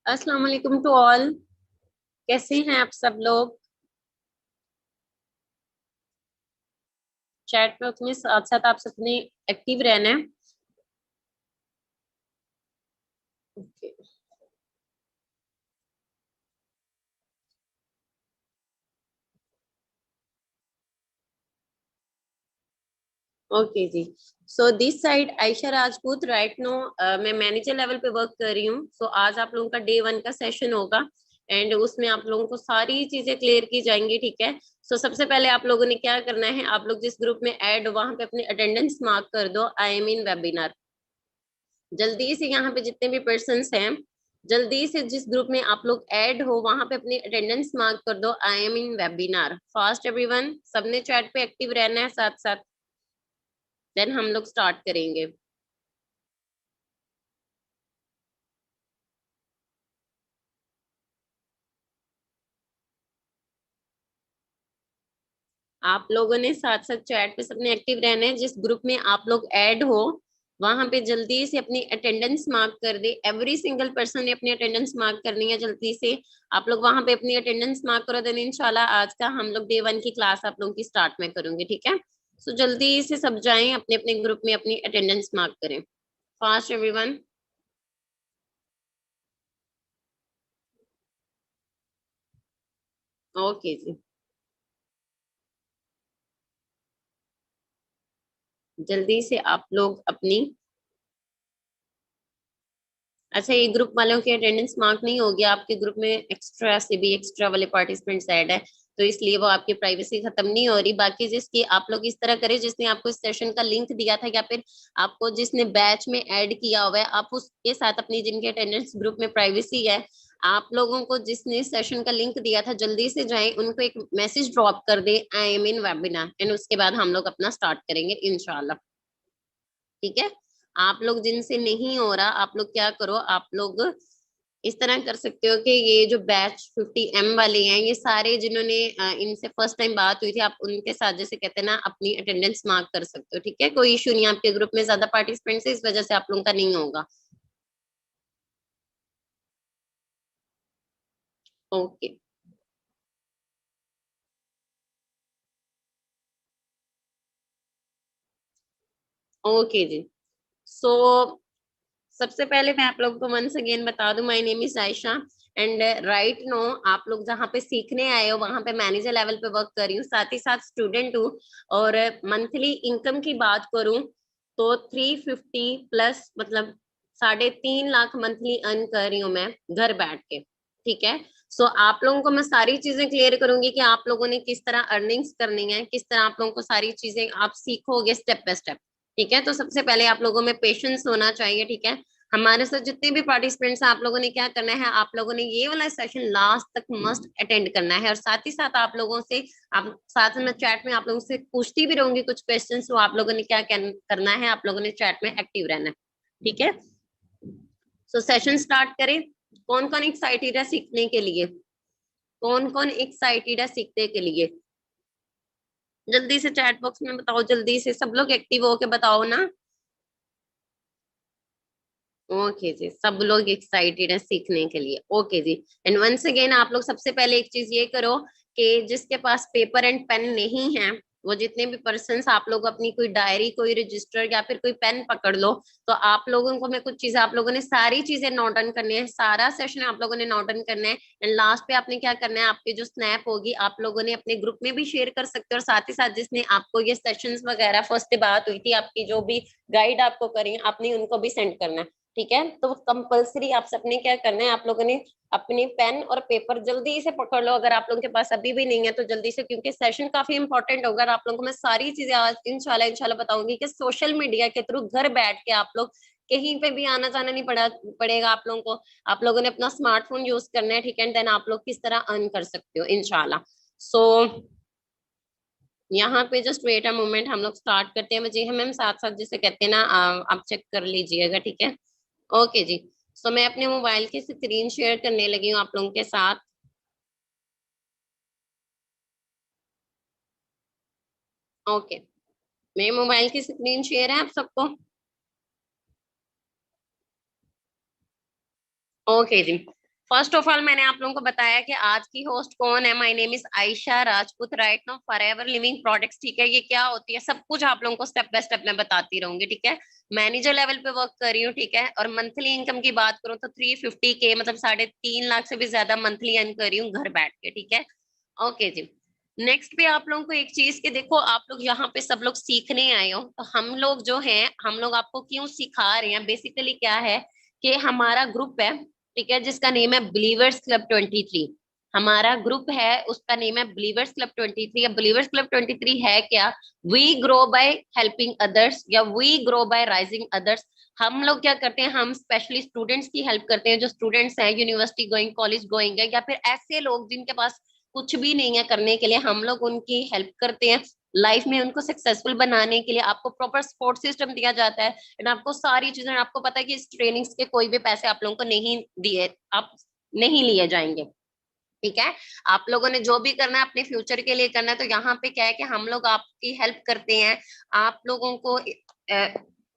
अस्सलाम वालेकुम to all. कैसे हैं आप सब लोग? चैट में उतने साथ साथ आप सबने एक्टिव रहना है। ओके। ओके जी। So this side Ayesha Rajput right know. मैं मैनेजर लेवल पे वर्क कर रही हूँ। सो आज आप लोगों का डे वन का सेशन होगा एंड उसमें आप लोगों को सारी चीजें क्लियर की जाएंगी, ठीक है। सो सबसे पहले आप लोगों ने क्या करना है, आप लोग जिस ग्रुप में ऐड हो वहां पे अपनी अटेंडेंस मार्क कर दो, आई एम इन वेबिनार। जल्दी से यहाँ पे जितने भी पर्सन्स हैं, जल्दी से जिस ग्रुप में आप लोग ऐड हो वहां पे अपनी अटेंडेंस मार्क कर दो, आई am in webinar. Fast everyone, सबने चैट पे एक्टिव रहना है साथ साथ। देन हम लोग स्टार्ट करेंगे। आप लोगों ने साथ साथ चैट पे सबने एक्टिव रहना है। जिस ग्रुप में आप लोग ऐड हो वहां पे जल्दी से अपनी अटेंडेंस मार्क कर दे। एवरी सिंगल पर्सन ने अपनी अटेंडेंस मार्क करनी है जल्दी से। आप लोग वहां पे अपनी अटेंडेंस मार्क करो, देन इंशाल्लाह आज का हम लोग डे वन की क्लास आप लोगों की स्टार्ट में करूंगी, ठीक है। सो जल्दी से सब जाएं अपने अपने ग्रुप में अपनी अटेंडेंस मार्क करें। Fast everyone. ओके जी। जल्दी से आप लोग अपनी, अच्छा ये ग्रुप वालों की अटेंडेंस मार्क नहीं होगी, आपके ग्रुप में एक्स्ट्रा से भी एक्स्ट्रा वाले पार्टिसिपेंट्स ऐड है, तो इसलिए वो आपकी प्राइवेसी खत्म नहीं हो रही। बाकी जिसकी आप लोग इस तरह करें, जिसने आपको इस सेशन का लिंक दिया था या फिर आपको जिसने बैच में ऐड किया हुआ है, आप उसके साथ अपनी जिनके अटेंडेंस ग्रुप में प्राइवेसी है, आप लोगों को जिसने सेशन का लिंक दिया था जल्दी से जाएं उनको एक मैसेज ड्रॉप कर दे, I am in webinar, and उसके बाद हम लोग अपना स्टार्ट करेंगे इंशाल्लाह, ठीक है। आप लोग जिनसे नहीं हो रहा, आप लोग क्या करो, आप लोग इस तरह कर सकते हो कि ये जो बैच 50M वाले हैं, ये सारे जिन्होंने इनसे फर्स्ट टाइम बात हुई थी, आप उनके साथ जैसे कहते हैं ना अपनी अटेंडेंस मार्क कर सकते हो, ठीक है। कोई इशू नहीं है, आपके ग्रुप में ज्यादा पार्टिसिपेंट्स है इस वजह से आप लोगों का नहीं होगा। ओके। ओके जी। सो सबसे पहले मैं आप लोगों को वंस अगेन बता दूं, my name is Ayesha and right know आप लोग जहाँ पे सीखने आए हो वहां पे मैनेजर लेवल पे वर्क कर रही हूँ, साथ ही साथ स्टूडेंट हूँ। और मंथली इनकम की बात करूं तो 350 प्लस, मतलब 3.5 लाख मंथली अर्न कर रही हूँ मैं घर बैठ के, ठीक है। सो आप लोगों को मैं सारी चीजें क्लियर करूंगी कि आप लोगों ने किस तरह अर्निंग्स करनी है, किस तरह आप लोगों को सारी चीजें आप सीखोगे स्टेप बाय स्टेप, ठीक है। तो सबसे पहले आप लोगों में पेशेंस होना चाहिए, ठीक है। हमारे साथ जितने भी पार्टिसिपेंट्स हैं, आप लोगों ने क्या करना है, आप लोगों ने ये वाला सेशन लास्ट तक मस्ट अटेंड करना है। और साथ ही साथ आप लोगों से, आप साथ में चैट में आप लोगों से पूछती भी रहूंगी कुछ क्वेश्चंस, तो आप लोगों ने क्या करना है, आप लोगों ने चैट में एक्टिव रहना है, ठीक है। सो सेशन स्टार्ट करें। कौन कौन एक्साइटेड है सीखने के लिए? कौन कौन एक्साइटेड है सीखने के लिए? जल्दी से चैट बॉक्स में बताओ, जल्दी से सब लोग एक्टिव होके बताओ ना। ओके जी, सब लोग एक्साइटेड है सीखने के लिए, ओके जी। एंड वंस अगेन आप लोग सबसे पहले एक चीज ये करो कि जिसके पास पेपर एंड पेन नहीं है, वो जितने भी पर्सन्स, आप लोग अपनी कोई डायरी, कोई रजिस्टर या फिर कोई पेन पकड़ लो। तो आप लोगों को मैं कुछ चीजें, आप लोगों ने सारी चीजें नोट डाउन करनी है, सारा सेशन आप लोगों ने नोट डाउन करना है। एंड लास्ट पे आपने क्या करना है, आपकी जो स्नैप होगी आप लोगों ने अपने ग्रुप में भी शेयर कर सकते हो, और साथ ही साथ जिसने आपको ये सेशंस वगैरह फर्स्ट बात हुई थी आपकी, जो भी गाइड आपको करी आपने उनको भी सेंड करना है, ठीक है। तो कंपलसरी आप सबने क्या करना है, आप लोगों ने अपने पेन और पेपर जल्दी से पकड़ लो, अगर आप लोगों के पास अभी भी नहीं है तो जल्दी से, क्योंकि सेशन काफी इंपॉर्टेंट होगा। और आप लोगों को मैं सारी चीजें आज इंशाल्लाह इंशाल्लाह बताऊंगी कि सोशल मीडिया के थ्रू घर बैठ के आप लोग कहीं पे भी आना जाना नहीं पड़ेगा आप लोगों को। आप लोगों ने अपना स्मार्टफोन यूज करना है, ठीक है। देन आप लोग किस तरह अर्न कर सकते हो इंशाल्लाह। सो यहाँ पे जस्ट वेट अ मोमेंट, हम लोग स्टार्ट करते हैं। जी हाँ मैम, साथ साथ जिसे कहते हैं ना, आप चेक कर लीजिएगा, ठीक है। ओके जी। सो मैं अपने मोबाइल की स्क्रीन शेयर करने लगी हूँ आप लोगों के साथ। ओके, मेरे मोबाइल की स्क्रीन शेयर है आप सबको? ओके जी। फर्स्ट ऑफ ऑल मैंने आप लोगों को बताया कि आज की होस्ट कौन है। My name is Ayesha Rajput, right now forever living products. ठीक है, ये क्या होती है सब कुछ आप लोगों को स्टेप बाय स्टेप मैं बताती रहूंगी। ठीक है, मैनेजर लेवल पे वर्क कर रही हूँ। ठीक है, और मंथली इनकम की बात करूँ तो 350K, मतलब 3.5 लाख से भी ज्यादा मंथली अर्न कर रही हूँ घर बैठ के। ठीक है, ओके जी। नेक्स्ट पे आप लोगों को एक चीज के देखो, आप लोग यहाँ पे सब लोग सीखने आए हो, तो हम लोग जो हैं, हम लोग आपको क्यों सिखा रहे हैं, बेसिकली क्या है कि हमारा ग्रुप है, ठीक है, जिसका नेम है बिलीवर्स क्लब 23। हमारा ग्रुप है, उसका नेम है बिलीवर्स क्लब 23। अब बिलीवर्स क्लब 23 है क्या? We grow by helping others, या we grow by rising others. हम लोग क्या करते हैं, हम स्पेशली स्टूडेंट्स की हेल्प करते हैं, जो स्टूडेंट्स हैं यूनिवर्सिटी गोइंग, कॉलेज गोइंग है, या फिर ऐसे लोग जिनके पास कुछ भी नहीं है करने के लिए, हम लोग उनकी हेल्प करते हैं लाइफ में उनको सक्सेसफुल बनाने के लिए। आपको प्रॉपर सपोर्ट सिस्टम दिया जाता है, एंड आपको सारी चीजें, आपको पता है कि इस ट्रेनिंग्स के कोई भी पैसे आप लोगों को नहीं दिए, आप नहीं लिए जाएंगे। ठीक है, आप लोगों ने जो भी करना है अपने फ्यूचर के लिए करना है। तो यहाँ पे क्या है कि हम लोग आपकी हेल्प करते हैं आप लोगों को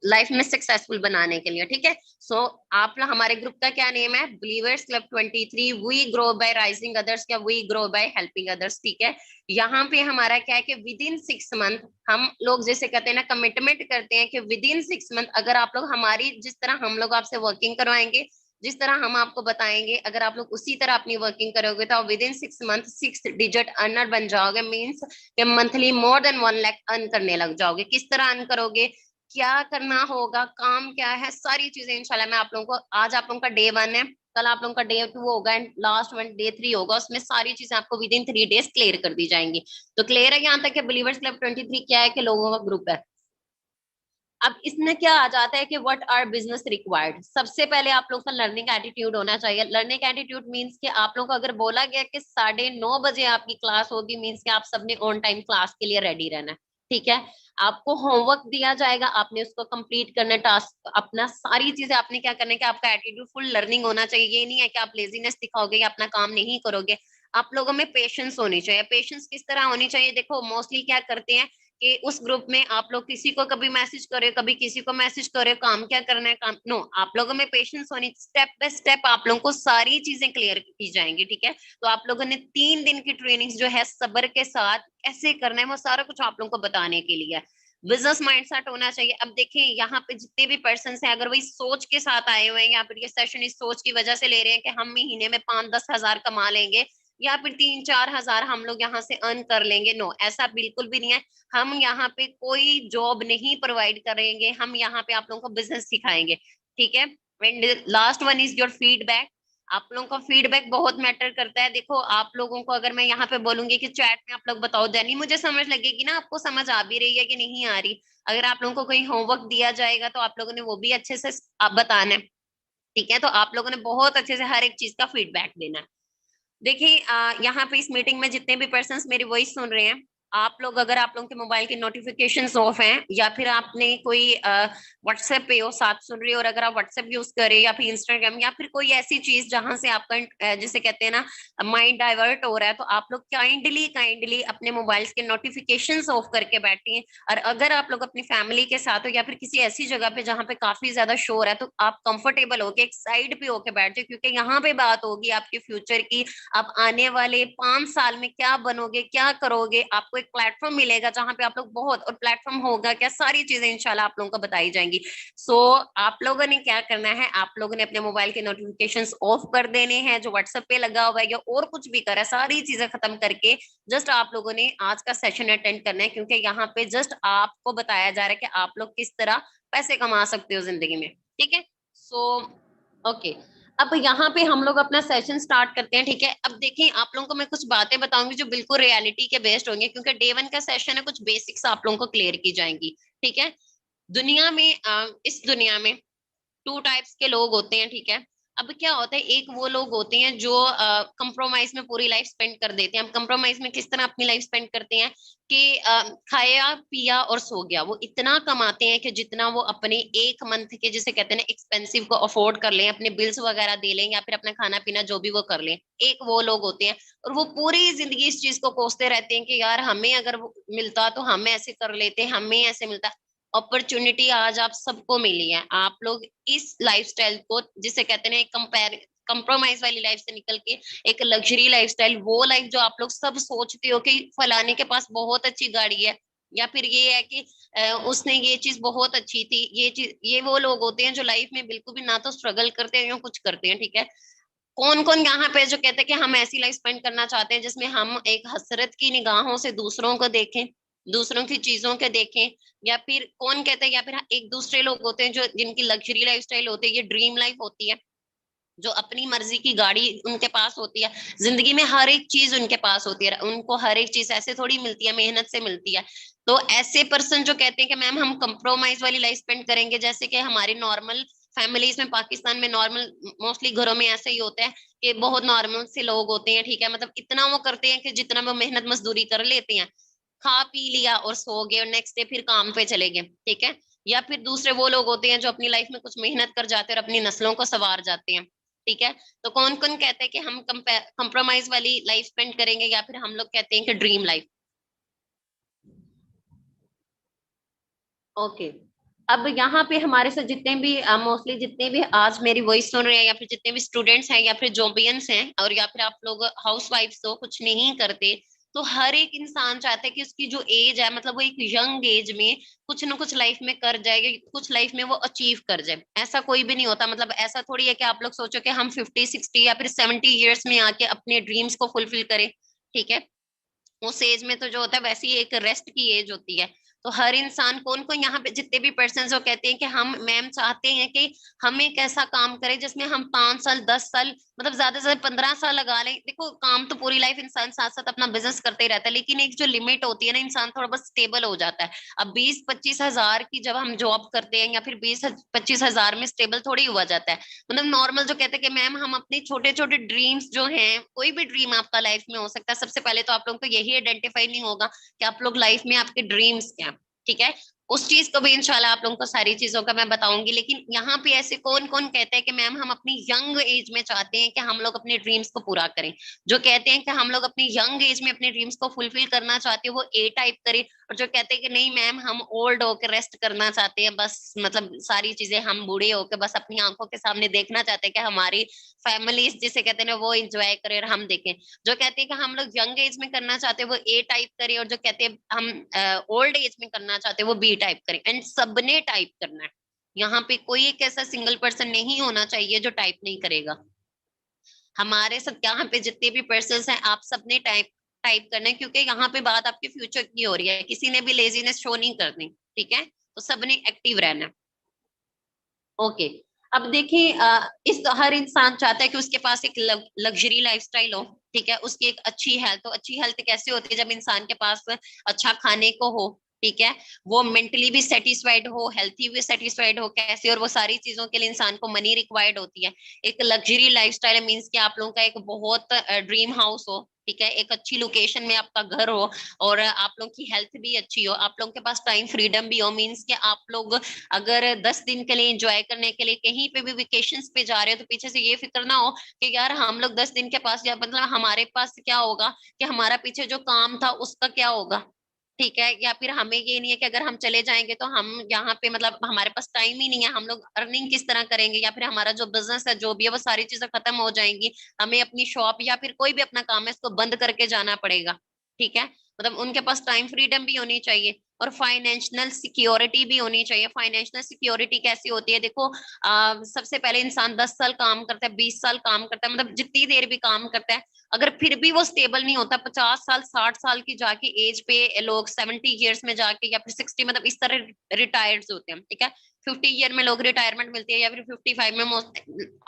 लाइफ में सक्सेसफुल बनाने के लिए। ठीक है, सो आप लोग, हमारे ग्रुप का क्या नेम है, believers club 23। We grow by rising others, या we grow by helping others. ठीक है, यहाँ पे हमारा क्या है कि विद इन 6 मंथ हम लोग जैसे कहते हैं ना, कमिटमेंट करते हैं कि विद इन 6 मंथ अगर आप लोग हमारी, जिस तरह हम लोग आपसे वर्किंग करवाएंगे, जिस तरह हम आपको बताएंगे, अगर आप लोग उसी तरह अपनी वर्किंग करोगे तो with in 6 month 6 digit earner बन जाओगे। मीन्स कि monthly more than 1 lakh earn करने लग जाओगे। किस तरह अर्न करोगे, क्या करना होगा, काम क्या है, सारी चीजें इंशाल्लाह मैं आप लोगों को, आज आप लोगों का डे 1 है, कल आप लोगों का डे 2 होगा, एंड लास्ट वन डे 3 होगा, उसमें सारी चीजें आपको विद इन 3 डेज क्लियर कर दी जाएंगी। तो क्लियर है यहाँ तक कि बिलीवर्स क्लब 23 क्या है, कि लोगों का ग्रुप है। अब इसमें क्या आ जाता है कि व्हाट आर बिजनेस रिक्वायर्ड। सबसे पहले आप लोग का लर्निंग एटीट्यूड होना चाहिए। लर्निंग एटीट्यूड मींस कि आप लोग को अगर बोला गया कि 9:30 बजे आपकी क्लास होगी, मींस कि आप सबने ऑन टाइम क्लास के लिए रेडी रहना है। ठीक है, आपको होमवर्क दिया जाएगा, आपने उसको कंप्लीट करना है, टास्क अपना सारी चीजें आपने क्या करना है कि आपका एटीट्यूड फुल लर्निंग होना चाहिए। ये नहीं है कि आप लेजीनेस दिखाओगे या अपना काम नहीं करोगे। आप लोगों में पेशेंस होनी चाहिए। पेशेंस किस तरह होनी चाहिए, देखो मोस्टली क्या करते हैं कि उस ग्रुप में आप लोग किसी को कभी मैसेज करे, कभी किसी को मैसेज करे, काम क्या करना है, काम नो, आप लोगों में पेशेंस होनी, स्टेप बाय स्टेप आप लोगों को सारी चीजें क्लियर की जाएंगी। ठीक है, तो आप लोगों ने 3 दिन की ट्रेनिंग जो है सब्र के साथ कैसे करना है, वो सारा कुछ आप लोगों को बताने के लिए। बिजनेस माइंडसेट होना चाहिए। अब देखें यहाँ पे जितने भी पर्सन हैं, अगर वही सोच के साथ आए हुए हैं, या फिर ये सेशन इस सोच की वजह से ले रहे हैं कि हम महीने में 5-10 हज़ार कमा लेंगे, या फिर 3-4 हज़ार हम लोग यहाँ से अर्न कर लेंगे, नो, ऐसा बिल्कुल भी नहीं है। हम यहाँ पे कोई जॉब नहीं प्रोवाइड करेंगे, हम यहाँ पे आप लोगों को बिजनेस सिखाएंगे। ठीक है, and last one is your feedback. आप लोगों का फीडबैक बहुत मैटर करता है। देखो आप लोगों को अगर मैं यहाँ पे बोलूंगी कि चैट में आप लोग बताओ, देनी मुझे समझ लगेगी ना, आपको समझ आ भी रही है कि नहीं आ रही। अगर आप लोगों को कोई होमवर्क दिया जाएगा तो आप लोगों ने वो भी अच्छे से आप बताना है। ठीक है, तो आप लोगों ने बहुत अच्छे से हर एक चीज का फीडबैक देना है। देखिए यहाँ पे इस मीटिंग में जितने भी पर्सन मेरी वॉइस सुन रहे हैं, आप लोग, अगर आप लोगों के मोबाइल की नोटिफिकेशंस ऑफ हैं, या फिर आपने कोई व्हाट्सएप पे हो साथ सुन रही हो, और अगर आप व्हाट्सएप यूज करें या फिर इंस्टाग्राम या फिर कोई ऐसी चीज जहां से आपका जिसे कहते हैं ना माइंड डाइवर्ट हो रहा है, तो आप लोग काइंडली काइंडली अपने मोबाइल्स के नोटिफिकेशंस ऑफ करके बैठिए। और अगर आप लोग अपनी फैमिली के साथ हो, या फिर किसी ऐसी जगह पे जहाँ पे काफी ज्यादा शोर है, तो आप कंफर्टेबल होके एक साइड पे होके बैठ जाए, क्योंकि यहाँ पे बात होगी आपके फ्यूचर की। आप आने वाले 5 साल में क्या बनोगे, क्या करोगे, आपको एक प्लेटफॉर्म मिलेगा जहां पे आप लोग बहुत, और प्लेटफॉर्म होगा क्या, सारी चीजें इंशाल्लाह आप लोगों को बताई जाएंगी। सो आप लोगों ने क्या करना है, आप लोगों ने अपने मोबाइल के नोटिफिकेशंस ऑफ कर देने हैं, जो व्हाट्सएप पे लगा हुआ है या और कुछ भी करा, सारी चीजें खत्म करके जस्ट आप लोगों ने आज का सेशन अटेंड करना है, क्योंकि यहाँ पे जस्ट आपको बताया जा रहा है कि आप लोग किस तरह पैसे कमा सकते हो जिंदगी में। ठीक है, सो ओके, अब यहाँ पे हम लोग अपना सेशन स्टार्ट करते हैं। ठीक है, अब देखें आप लोगों को मैं कुछ बातें बताऊंगी जो बिल्कुल रियलिटी के बेस्ड होंगे, क्योंकि डे 1 का सेशन है, कुछ बेसिक्स आप लोगों को क्लियर की जाएंगी। ठीक है, दुनिया में इस दुनिया में 2 टाइप्स के लोग होते हैं। ठीक है, अब क्या होता है, एक वो लोग होते हैं जो कंप्रोमाइज में पूरी लाइफ स्पेंड कर देते हैं। हम कंप्रोमाइज में किस तरह अपनी लाइफ स्पेंड करते हैं कि खाया पिया और सो गया, वो इतना कमाते हैं कि जितना वो अपने 1 मंथ के, जिसे कहते हैं ना एक्सपेंसिव, को अफोर्ड कर लें, अपने बिल्स वगैरह दे लें, या फिर अपना खाना पीना जो भी वो कर लें। एक वो लोग होते हैं, और वो पूरी जिंदगी इस चीज को कोसते रहते हैं कि यार हमें अगर वो मिलता तो हम ऐसे कर लेते, हमें ऐसे मिलता। अपॉर्चुनिटी आज आप सबको मिली है, आप लोग इस लाइफस्टाइल को, जिसे कहते हैं कंपेयर कंप्रोमाइज वाली लाइफ से निकल के एक लग्जरी लाइफस्टाइल, वो लाइफ जो आप लोग सब सोचते हो कि फलाने के पास बहुत अच्छी गाड़ी है, या फिर ये है कि उसने ये चीज बहुत अच्छी थी, ये चीज, ये वो लोग होते हैं जो लाइफ में बिल्कुल भी ना तो स्ट्रगल करते हैं या कुछ करते हैं, ठीक है। कौन कौन यहाँ पे जो कहते हैं कि हम ऐसी लाइफ स्पेंड करना चाहते हैं जिसमें हम एक हसरत की निगाहों से दूसरों को देखें, दूसरों की चीजों के देखें, या फिर कौन कहते हैं, या फिर एक दूसरे लोग होते हैं जो जिनकी लग्जरी लाइफस्टाइल होती है, ये ड्रीम लाइफ होती है, जो अपनी मर्जी की गाड़ी उनके पास होती है, जिंदगी में हर एक चीज उनके पास होती है, उनको हर एक चीज ऐसे थोड़ी मिलती है, मेहनत से मिलती है। तो ऐसे पर्सन जो कहते हैं कि मैम हम कंप्रोमाइज वाली लाइफ स्पेंड करेंगे, जैसे कि हमारे नॉर्मल फैमिलीज में, पाकिस्तान में नॉर्मल मोस्टली घरों में ऐसे ही होता है कि बहुत नॉर्मल से लोग होते हैं, ठीक है, मतलब इतना वो करते हैं कि जितना वो मेहनत मजदूरी कर लेते हैं, खा पी लिया और सो गए और नेक्स्ट डे फिर काम पे चले गए, ठीक है। या फिर दूसरे वो लोग होते हैं जो अपनी लाइफ में कुछ मेहनत कर जाते हैं और अपनी नस्लों को संवार जाते हैं, ठीक है। तो कौन कौन कहते हैं कि हम कंप्रोमाइज वाली लाइफ स्पेंड करेंगे, या फिर हम लोग कहते हैं कि ड्रीम लाइफ। ओके। अब यहाँ पे हमारे साथ जितने भी मोस्टली जितने भी आज मेरी वॉइस सुन रहे हैं, या फिर जितने भी स्टूडेंट्स हैं, या फिर जॉबियंस हैं, और या फिर आप लोग हाउस वाइफ्स हो, कुछ नहीं करते, तो हर एक इंसान चाहता है कि उसकी जो एज है, मतलब वो एक यंग एज में कुछ ना कुछ लाइफ में कर जाएगा, कुछ लाइफ में वो अचीव कर जाए। ऐसा कोई भी नहीं होता, मतलब ऐसा थोड़ी है कि आप लोग सोचो कि हम 50 60 या फिर 70 ईयर्स में आके अपने ड्रीम्स को फुलफिल करें, ठीक है। उस एज में तो जो होता है वैसी एक रेस्ट की एज होती है। तो हर इंसान, कौन कौन यहाँ पे जितने भी पर्सन जो कहते हैं कि हम मैम चाहते हैं कि हम एक ऐसा काम करें जिसमें हम 5 साल 10 साल, मतलब ज्यादा से ज्यादा 15 साल लगा लें। देखो काम तो पूरी लाइफ इंसान साथ साथ अपना बिजनेस करते ही रहता है, लेकिन एक जो लिमिट होती है ना, इंसान थोड़ा बहुत स्टेबल हो जाता है। अब 20 25 हजार की जब हम जॉब करते हैं, या फिर 20 25 हजार में स्टेबल थोड़ी हुआ जाता है। मतलब नॉर्मल जो कहते हैं कि मैम हम अपने छोटे छोटे ड्रीम्स जो हैं, कोई भी ड्रीम आपका लाइफ में हो सकता है, सबसे पहले तो आप लोगों को यही आइडेंटिफाई नहीं होगा कि आप लोग लाइफ में आपके ड्रीम्स क्या, ठीक है। उस चीज को भी इंशाल्लाह आप लोगों को सारी चीजों का मैं बताऊंगी। लेकिन यहाँ पे ऐसे कौन कौन कहते हैं कि मैम हम अपनी यंग एज में चाहते हैं कि हम लोग अपने ड्रीम्स को पूरा करें, जो कहते हैं कि हम लोग अपनी यंग एज में अपने ड्रीम्स को फुलफिल करना चाहते हैं, वो ए टाइप करें। और जो कहते हैं कि नहीं मैम हम ओल्ड होकर रेस्ट करना चाहते हैं, बस मतलब सारी चीजें हम बूढ़े होकर बस अपनी आंखों के सामने देखना चाहते हैं कि हमारी फैमिलीज जिसे कहते हैं ना वो इंजॉय करें और हम देखें। जो कहते हैं कि हम लोग यंग एज में करना चाहते हैं वो ए टाइप करें, और जो कहते हैं हम ओल्ड एज में करना चाहते हैं वो बी टाइप करें। एंड सबने टाइप करना है, यहाँ पे कोई एक ऐसा सिंगल पर्सन नहीं होना चाहिए जो टाइप नहीं करेगा। हमारे सब यहाँ पे जितने भी पर्सन हैं, आप सबने टाइप टाइप करना है, क्योंकि यहाँ पे बात आपके फ्यूचर की हो रही है, किसी ने भी लेजीनेस शो नहीं करनी, ठीक है। तो सबने एक्टिव रहना है। ओके। अब देखिए इस हर इंसान चाहता है कि उसके पास एक लग्जरी लाइफस्टाइल हो, ठीक है, उसकी एक अच्छी हेल्थ हो। अच्छी हेल्थ कैसे होती है, जब इंसान के पास अच्छा खाने को हो, ठीक है, वो मेंटली भी सेटिस्फाइड हो, हेल्थी भी सेटिस्फाइड हो, कैसे, और वो सारी चीजों के लिए इंसान को मनी रिक्वायर्ड होती है। एक लग्जरी लाइफस्टाइल मीन्स कि आप लोगों का एक बहुत ड्रीम हाउस हो, ठीक है, एक अच्छी लोकेशन में आपका घर हो, और आप लोगों की हेल्थ भी अच्छी हो, आप लोगों के पास टाइम फ्रीडम भी हो, मीन्स कि आप लोग अगर 10 दिन के लिए एंजॉय करने के लिए कहीं पे भी वेकेशंस पे जा रहे हो, तो पीछे से ये फिक्र ना हो कि यार हम लोग 10 दिन के पास, या मतलब हमारे पास क्या होगा, कि हमारा पीछे जो काम था उसका क्या होगा, ठीक है। या फिर हमें ये नहीं है कि अगर हम चले जाएंगे तो हम यहाँ पे मतलब हमारे पास टाइम ही नहीं है, हम लोग अर्निंग किस तरह करेंगे, या फिर हमारा जो बिजनेस है जो भी है वो सारी चीजें खत्म हो जाएंगी, हमें अपनी शॉप या फिर कोई भी अपना काम है इसको बंद करके जाना पड़ेगा, ठीक है। मतलब उनके पास टाइम फ्रीडम भी होनी चाहिए, और फाइनेंशियल सिक्योरिटी भी होनी चाहिए। फाइनेंशियल सिक्योरिटी कैसी होती है, देखो सबसे पहले इंसान 10 साल काम करता है, 20 साल काम करता है, मतलब जितनी देर भी काम करता है, अगर फिर भी वो स्टेबल नहीं होता, 50 साल 60 साल की जाके एज पे लोग 70 ईयर्स में जाके, या फिर 60, मतलब इस तरह रिटायर्ड होते हैं, ठीक है। 50 ईयर में लोग रिटायरमेंट मिलती है, या फिर 55 में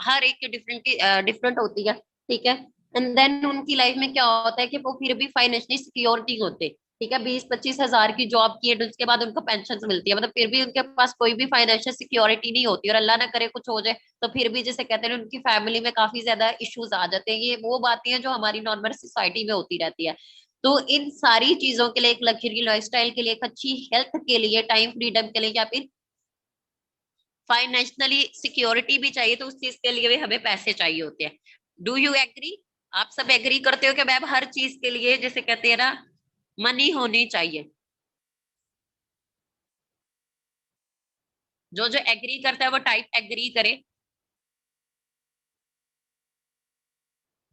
हर एक की डिफरेंट डिफरेंट होती है, ठीक है। एंड देन उनकी लाइफ में क्या होता है कि वो फिर भी फाइनेंशियली सिक्योरिटी होते, ठीक है, 20 25 हजार की जॉब की है, उसके बाद उनको पेंशन मिलती है, मतलब फिर भी उनके पास कोई भी फाइनेंशियल सिक्योरिटी नहीं होती, और अल्लाह ना करे कुछ हो जाए तो फिर भी जैसे कहते हैं ना, उनकी फैमिली में काफी ज्यादा इश्यूज आ जाते हैं। ये वो बातें हैं जो हमारी नॉर्मल सोसाइटी में होती रहती है। तो इन सारी चीजों के लिए, एक लग्जरी लाइफस्टाइल के लिए, एक अच्छी हेल्थ के लिए, टाइम फ्रीडम के लिए, या फिर फाइनेंशियली सिक्योरिटी भी चाहिए, तो उस चीज के लिए भी हमें पैसे चाहिए होते हैं। Do you agree? आप सब एग्री करते हो कि मैम हर चीज के लिए जैसे कहते हैं ना, मनी होनी चाहिए? जो जो एग्री करता है वो टाइप एग्री करे।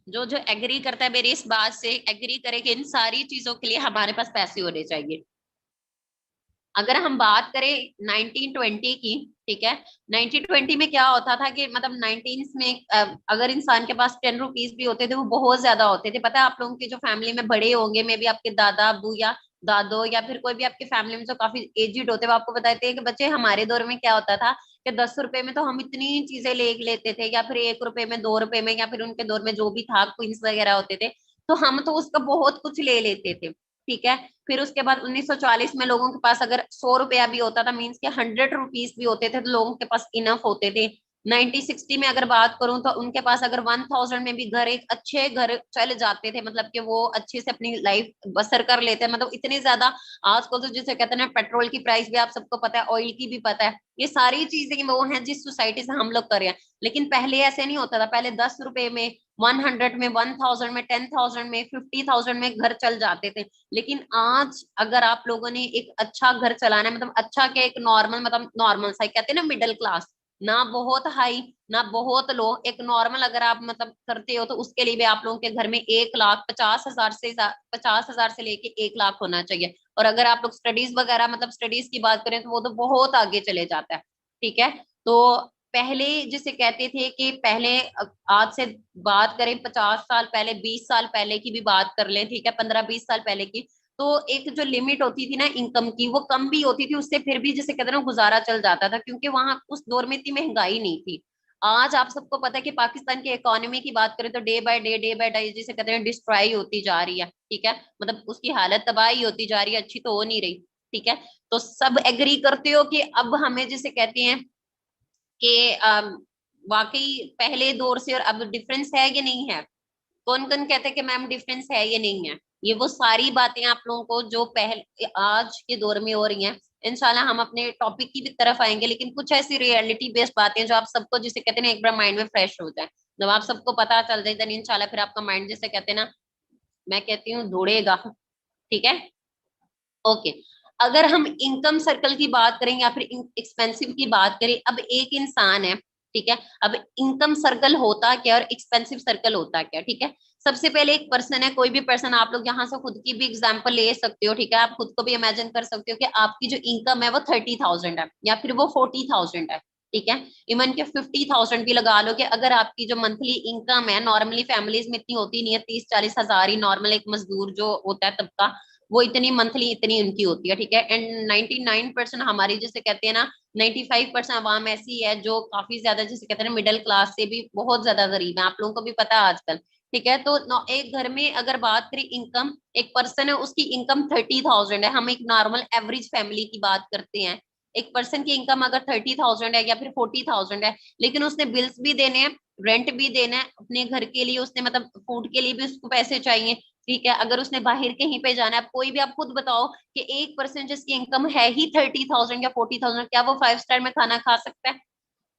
जो जो एग्री करता है मेरी इस बात से, एग्री करे कि इन सारी चीजों के लिए हमारे पास पैसे होने चाहिए। अगर हम बात करें 1920 की, ठीक है, 1920 में क्या होता था कि मतलब 19 में अगर इंसान के पास 10 रुपीज भी होते थे वो बहुत ज्यादा होते थे। पता है आप लोगों की जो फैमिली में बड़े होंगे, मे भी आपके दादा अबू या दादो या फिर कोई भी आपकी फैमिली में जो काफी एजिड होते हैं, वो आपको बताते हैं कि बच्चे हमारे दौर में क्या होता था कि 10 रुपए में तो हम इतनी चीजें ले लेते थे, या फिर 1 रुपए में, 2 रुपए में, या फिर उनके दौर में जो भी था क्वींस वगैरह होते थे, तो हम तो उसका बहुत कुछ ले लेते थे। ठीक है, फिर उसके बाद 1940 में लोगों के पास अगर 100 रुपया भी होता था, मीन्स के 100 रुपीज भी होते थे, तो लोगों के पास इनफ होते थे। 1960 में अगर बात करूं तो उनके पास अगर 1000 में भी घर, एक अच्छे घर चल जाते थे, मतलब कि वो अच्छे से अपनी लाइफ बसर कर लेते हैं। मतलब इतने ज्यादा आजकल तो जिसे कहते हैं ना, पेट्रोल की प्राइस भी आप सबको पता है, ऑयल की भी पता है, ये सारी चीजें वो हैं जिस सोसाइटी से हम लोग कर रहे हैं। लेकिन पहले ऐसे नहीं होता था। पहले 10 रुपए में, 100 में, 1000 में, 10,000 में, 50,000 में घर चल जाते थे। लेकिन आज अगर आप लोगों ने एक अच्छा घर चलाना है, मतलब अच्छा क्या, एक नॉर्मल, मतलब नॉर्मल सा कहते हैं ना, मिडिल क्लास, ना बहुत हाई ना बहुत लो, एक नॉर्मल अगर आप मतलब करते हो, तो उसके लिए भी आप लोगों के घर में 1,50,000 से 50,000 से लेके 1 लाख होना चाहिए। और अगर आप लोग स्टडीज वगैरह, मतलब स्टडीज की बात करें, तो वो तो बहुत आगे चले जाता है। ठीक है, तो पहले जिसे कहते थे कि पहले, आज से बात करें 50 साल पहले, 20 साल पहले की भी बात कर लें, ठीक है, 15-20 साल पहले की, तो एक जो लिमिट होती थी ना इनकम की, वो कम भी होती थी, उससे फिर भी जिसे कहते हैं ना गुजारा चल जाता था, क्योंकि वहां उस दौर में इतनी महंगाई नहीं थी। आज आप सबको पता है कि पाकिस्तान की इकोनॉमी की बात करें तो डे बाय डे जिसे कहते हैं डिस्ट्रॉय होती जा रही है। ठीक है, मतलब उसकी हालत तबाही होती जा रही है, अच्छी तो हो नहीं रही। ठीक है, तो सब एग्री करते हो कि अब हमें जिसे कहते हैं कि वाकई पहले दौर से और अब डिफरेंस है कि नहीं है? कौन कौन कहते हैं कि मैम डिफरेंस है या नहीं है? ये वो सारी बातें आप लोगों को जो पहले आज के दौर में हो रही हैं, इंशाल्लाह हम अपने टॉपिक की भी तरफ आएंगे, लेकिन कुछ ऐसी रियलिटी बेस्ड बातें जो आप सबको जिसे कहते हैं ना एक बार माइंड में फ्रेश हो जाए, जब आप सबको पता चल जाए, देन इंशाल्लाह फिर आपका माइंड जिसे कहते हैं ना, मैं कहती हूँ दौड़ेगा। ठीक है, ओके। अगर हम इनकम सर्कल की बात करें या फिर एक्सपेंसिव की बात करें, अब एक इंसान है, ठीक है, अब इनकम सर्कल होता क्या और एक्सपेंसिव सर्कल होता क्या? ठीक है, सबसे पहले एक पर्सन है, कोई भी पर्सन, आप लोग यहाँ से खुद की भी एग्जांपल ले सकते हो। ठीक है, आप खुद को भी इमेजिन कर सकते हो कि आपकी जो इनकम है वो 30,000 है या फिर वो 40,000 है। ठीक है, इवन के 50,000 भी लगा लो, कि अगर आपकी जो मंथली इनकम है, नॉर्मली फैमिलीज में इतनी होती नहीं है, 30-40 हजार ही नॉर्मल एक मजदूर जो होता है तबका, वो इतनी मंथली इतनी उनकी होती है। ठीक है, एंड 99% हमारी जिसे कहते हैं ना, 95% आवाम ऐसी है जो काफी ज्यादा जिसे कहते हैं ना मिडिल क्लास से भी बहुत ज्यादा गरीब है, आप लोगों को भी पता है आजकल। ठीक है, तो एक घर में अगर बात करें इनकम, एक पर्सन है उसकी इनकम 30,000 है, हम एक नॉर्मल एवरेज फैमिली की बात करते हैं, एक पर्सन की इनकम अगर 30,000 है या फिर 40,000 है, लेकिन उसने बिल्स भी देने हैं, रेंट भी देना है, अपने घर के लिए उसने मतलब फूड के लिए भी उसको पैसे चाहिए। ठीक है, अगर उसने बाहर कहीं पे जाना है, आप कोई भी आप खुद बताओ कि एक पर्सन जिसकी इनकम है ही 30,000 या 40,000, क्या वो 5 स्टार में खाना खा सकता है?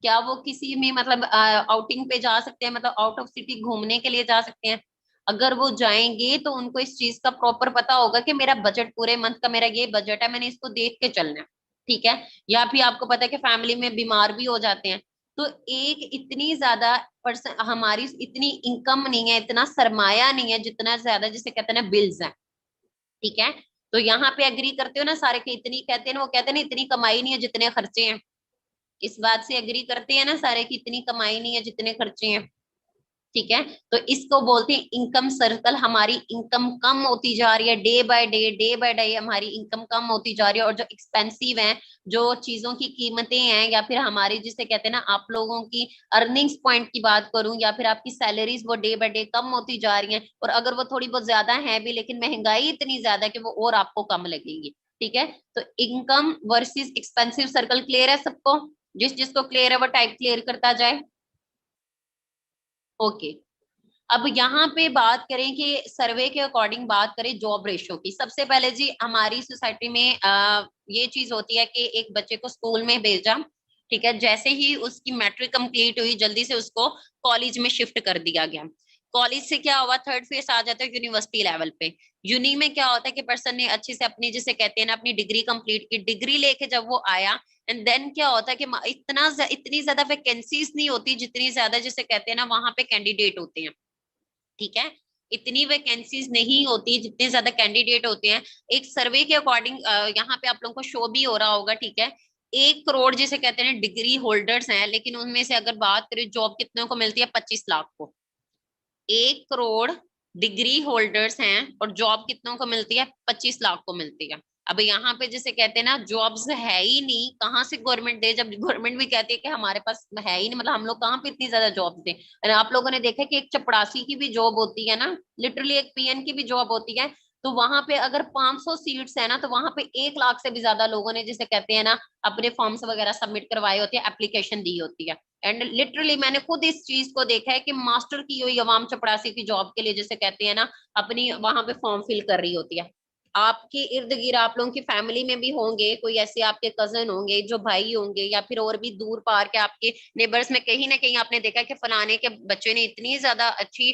क्या वो किसी में मतलब आउटिंग पे जा सकते हैं, मतलब आउट ऑफ सिटी घूमने के लिए जा सकते हैं? अगर वो जाएंगे तो उनको इस चीज का प्रॉपर पता होगा कि मेरा बजट पूरे मंथ का मेरा ये बजट है, मैंने इसको देख के चलना है। ठीक है, या फिर आपको पता है कि फैमिली में बीमार भी हो जाते हैं, तो एक इतनी ज्यादा पर्सन, हमारी इतनी इनकम नहीं है, इतना सरमाया नहीं है जितना ज्यादा जिसे कहते हैं ना बिल्स है। ठीक है, तो यहाँ पे एग्री करते हो ना सारे के, इतनी कहते हैं ना, वो कहते हैं ना इतनी कमाई नहीं है जितने खर्चे हैं। इस बात से एग्री करते हैं ना सारे की, इतनी कमाई नहीं है जितने खर्चे हैं। ठीक है, तो इसको बोलते हैं इनकम सर्कल। हमारी इनकम कम होती जा रही है, डे बाय डे हमारी इनकम कम होती जा रही है, और जो एक्सपेंसिव है, जो चीजों की कीमतें हैं, या फिर हमारी जिसे कहते हैं ना आप लोगों की अर्निंग्स पॉइंट की बात करूं, या फिर आपकी सैलरीज, वो डे बाय डे कम होती जा रही हैं, और अगर वो थोड़ी बहुत ज्यादा है भी, लेकिन महंगाई इतनी ज्यादा है कि वो और आपको कम लगेगी। ठीक है, तो income versus expensive circle clear है सबको? जिस जिसको क्लियर है वो टाइप क्लियर करता जाए। ओके, अब यहाँ पे बात करें कि सर्वे के अकॉर्डिंग बात करें जॉब रेशो की, सबसे पहले जी हमारी सोसाइटी में ये चीज होती है कि एक बच्चे को स्कूल में भेजा, ठीक है, जैसे ही उसकी मैट्रिक कंप्लीट हुई, जल्दी से उसको कॉलेज में शिफ्ट कर दिया गया। कॉलेज से क्या हुआ, थर्ड फेज आ जाता है यूनिवर्सिटी लेवल पे। यूनी में क्या होता है कि पर्सन ने अच्छे से अपनी जिसे कहते हैं ना अपनी डिग्री कंप्लीट की, डिग्री लेके जब वो आया, एंड देन क्या होता है कि इतनी ज्यादा वैकेंसीज नहीं होती जितनी ज्यादा जिसे कहते हैं ना वहां पे कैंडिडेट होते हैं। ठीक है, इतनी वैकेंसीज नहीं होती जितने ज्यादा कैंडिडेट होते हैं। एक सर्वे के अकॉर्डिंग यहाँ पे आप लोगों को शो भी हो रहा होगा, ठीक है, 1 करोड़ जिसे कहते हैं डिग्री होल्डर्स हैं, लेकिन उनमें से अगर बात करें जॉब कितने को मिलती है, 25 लाख को। 1 करोड़ डिग्री होल्डर्स हैं और जॉब कितनों को मिलती है, 25 लाख को मिलती है। अब यहाँ पे जैसे कहते हैं ना, जॉब्स है ही नहीं, कहाँ से गवर्नमेंट दे, जब गवर्नमेंट भी कहती है कि हमारे पास है ही नहीं, मतलब हम लोग कहाँ पे इतनी ज्यादा जॉब्स दें। और आप लोगों ने देखा कि एक चपड़ासी की भी जॉब होती है ना, लिटरली एक पीएन की भी जॉब होती है। तो वहां पे अगर 500 सीट्स है ना, तो वहां पे 1 लाख से भी ज्यादा लोगों ने जिसे कहते हैं ना अपने फॉर्म्स वगैरह सबमिट करवाए होते हैं, एप्लीकेशन दी होती है। एंड लिटरली मैंने खुद इस चीज को देखा है कि मास्टर की हुई अवाम चपरासी की जॉब के लिए जैसे कहते हैं ना, अपनी वहां पे फॉर्म फिल कर रही होती है। आपके इर्द गिर्द आप लोगों की फैमिली में भी होंगे कोई ऐसे, आपके कजन होंगे जो भाई होंगे, या फिर और भी दूर पार के आपके नेबर्स में कहीं ना कहीं आपने देखा कि फलाने के बच्चे ने इतनी ज्यादा अच्छी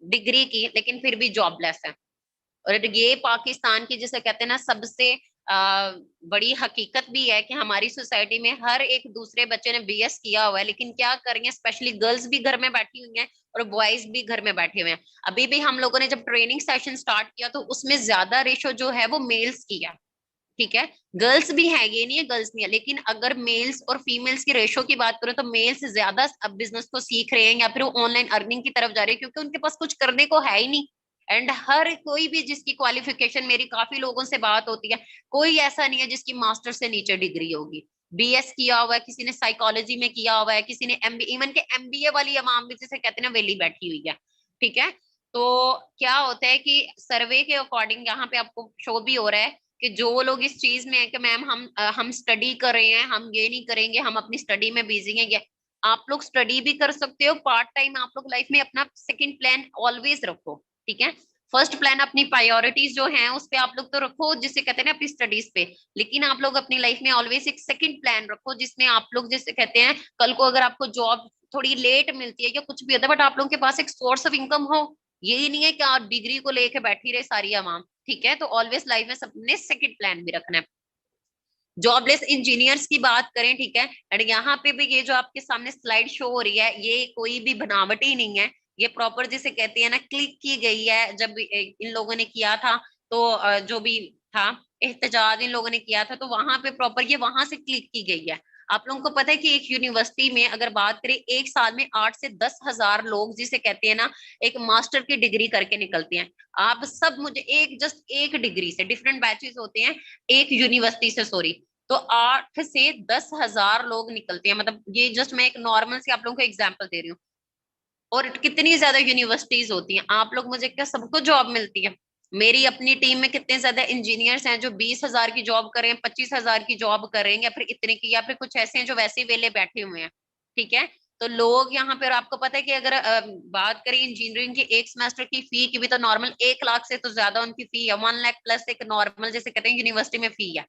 डिग्री की लेकिन फिर भी जॉबलेस है। और ये पाकिस्तान की जिसे कहते हैं ना सबसे आ, बड़ी हकीकत भी है कि हमारी सोसाइटी में हर एक दूसरे बच्चे ने बीएस किया हुआ है, लेकिन क्या करेंगे, स्पेशली गर्ल्स भी घर में बैठी हुई हैं और बॉयज भी घर में बैठे हुए हैं। अभी भी हम लोगों ने जब ट्रेनिंग सेशन स्टार्ट किया तो उसमें ज्यादा रेशो जो है वो मेल्स की है, ठीक है। गर्ल्स भी है, ये नहीं है गर्ल्स नहीं है, लेकिन अगर मेल्स और फीमेल्स की रेशो की बात करें तो मेल्स ज्यादा अब बिजनेस को सीख रहे हैं या फिर वो ऑनलाइन अर्निंग की तरफ जा रहे हैं, क्योंकि उनके पास कुछ करने को है ही नहीं। एंड हर कोई भी जिसकी क्वालिफिकेशन, मेरी काफी लोगों से बात होती है, कोई ऐसा नहीं है जिसकी मास्टर से नीचे डिग्री होगी। बीएस किया हुआ है, किसी ने साइकोलॉजी में किया हुआ है, किसी ने एमबी, इवन के एमबीए वाली अवाम भी जिसे कहते हैं ना वेली बैठी हुई है, ठीक है। तो क्या होता है कि सर्वे के अकॉर्डिंग यहाँ पे आपको शो भी हो रहा है कि जो लोग इस चीज में है कि मैम हम स्टडी कर रहे हैं, हम ये नहीं करेंगे, हम अपनी स्टडी में बिजी हैं, ये आप लोग स्टडी भी कर सकते हो पार्ट टाइम, आप लोग लाइफ में अपना सेकंड प्लान ऑलवेज रखो, ठीक है। फर्स्ट प्लान अपनी प्रायोरिटीज जो हैं उस पे आप लोग तो रखो, जिसे कहते हैं ना अपनी स्टडीज पे, लेकिन आप लोग अपनी लाइफ में ऑलवेज एक सेकंड प्लान रखो जिसमें आप लोग जैसे कहते हैं कल को अगर आपको जॉब थोड़ी लेट मिलती है या कुछ भी होता है, बट आप लोगों के पास एक सोर्स ऑफ इनकम हो। यही नहीं है कि आप डिग्री को लेके बैठी रहे सारी अवाम, ठीक है। तो ऑलवेज लाइफ में सबने सेकंड प्लान भी रखना है। जॉबलेस इंजीनियर्स की बात करें, ठीक है, एंड यहाँ पे भी ये जो आपके सामने स्लाइड शो हो रही है ये कोई भी बनावटी नहीं है, ये प्रॉपर जिसे कहते हैं ना क्लिक की गई है। जब इन लोगों ने किया था तो जो भी था एहतजाज इन लोगों ने किया था, तो वहां पे प्रॉपर ये वहां से क्लिक की गई है। आप लोगों को पता है कि एक यूनिवर्सिटी में अगर बात करें एक साल में 8 से 10 हजार लोग जिसे कहते हैं ना एक मास्टर की डिग्री करके निकलते हैं। आप सब मुझे एक जस्ट एक डिग्री से, डिफरेंट बैचेस होते हैं एक यूनिवर्सिटी से, सॉरी, तो 8 से 10 हजार लोग निकलते हैं, मतलब ये जस्ट मैं एक नॉर्मल से आप लोगों को एग्जांपल दे रही हूँ। और कितनी ज्यादा यूनिवर्सिटीज होती हैं, आप लोग मुझे क्या सबको जॉब मिलती है। मेरी अपनी टीम में कितने ज्यादा इंजीनियर्स हैं जो 20 हजार की जॉब करें, 25 हजार की जॉब करें, या फिर इतने की, या फिर कुछ ऐसे हैं जो वैसे ही वेले बैठे हुए हैं, ठीक है। तो लोग यहाँ पे, और आपको पता है कि अगर बात करें इंजीनियरिंग की एक सेमेस्टर की फी की भी, तो नॉर्मल 1 लाख से तो ज्यादा उनकी फी है, 1 लाख प्लस एक नॉर्मल जैसे कहते हैं यूनिवर्सिटी में फी है।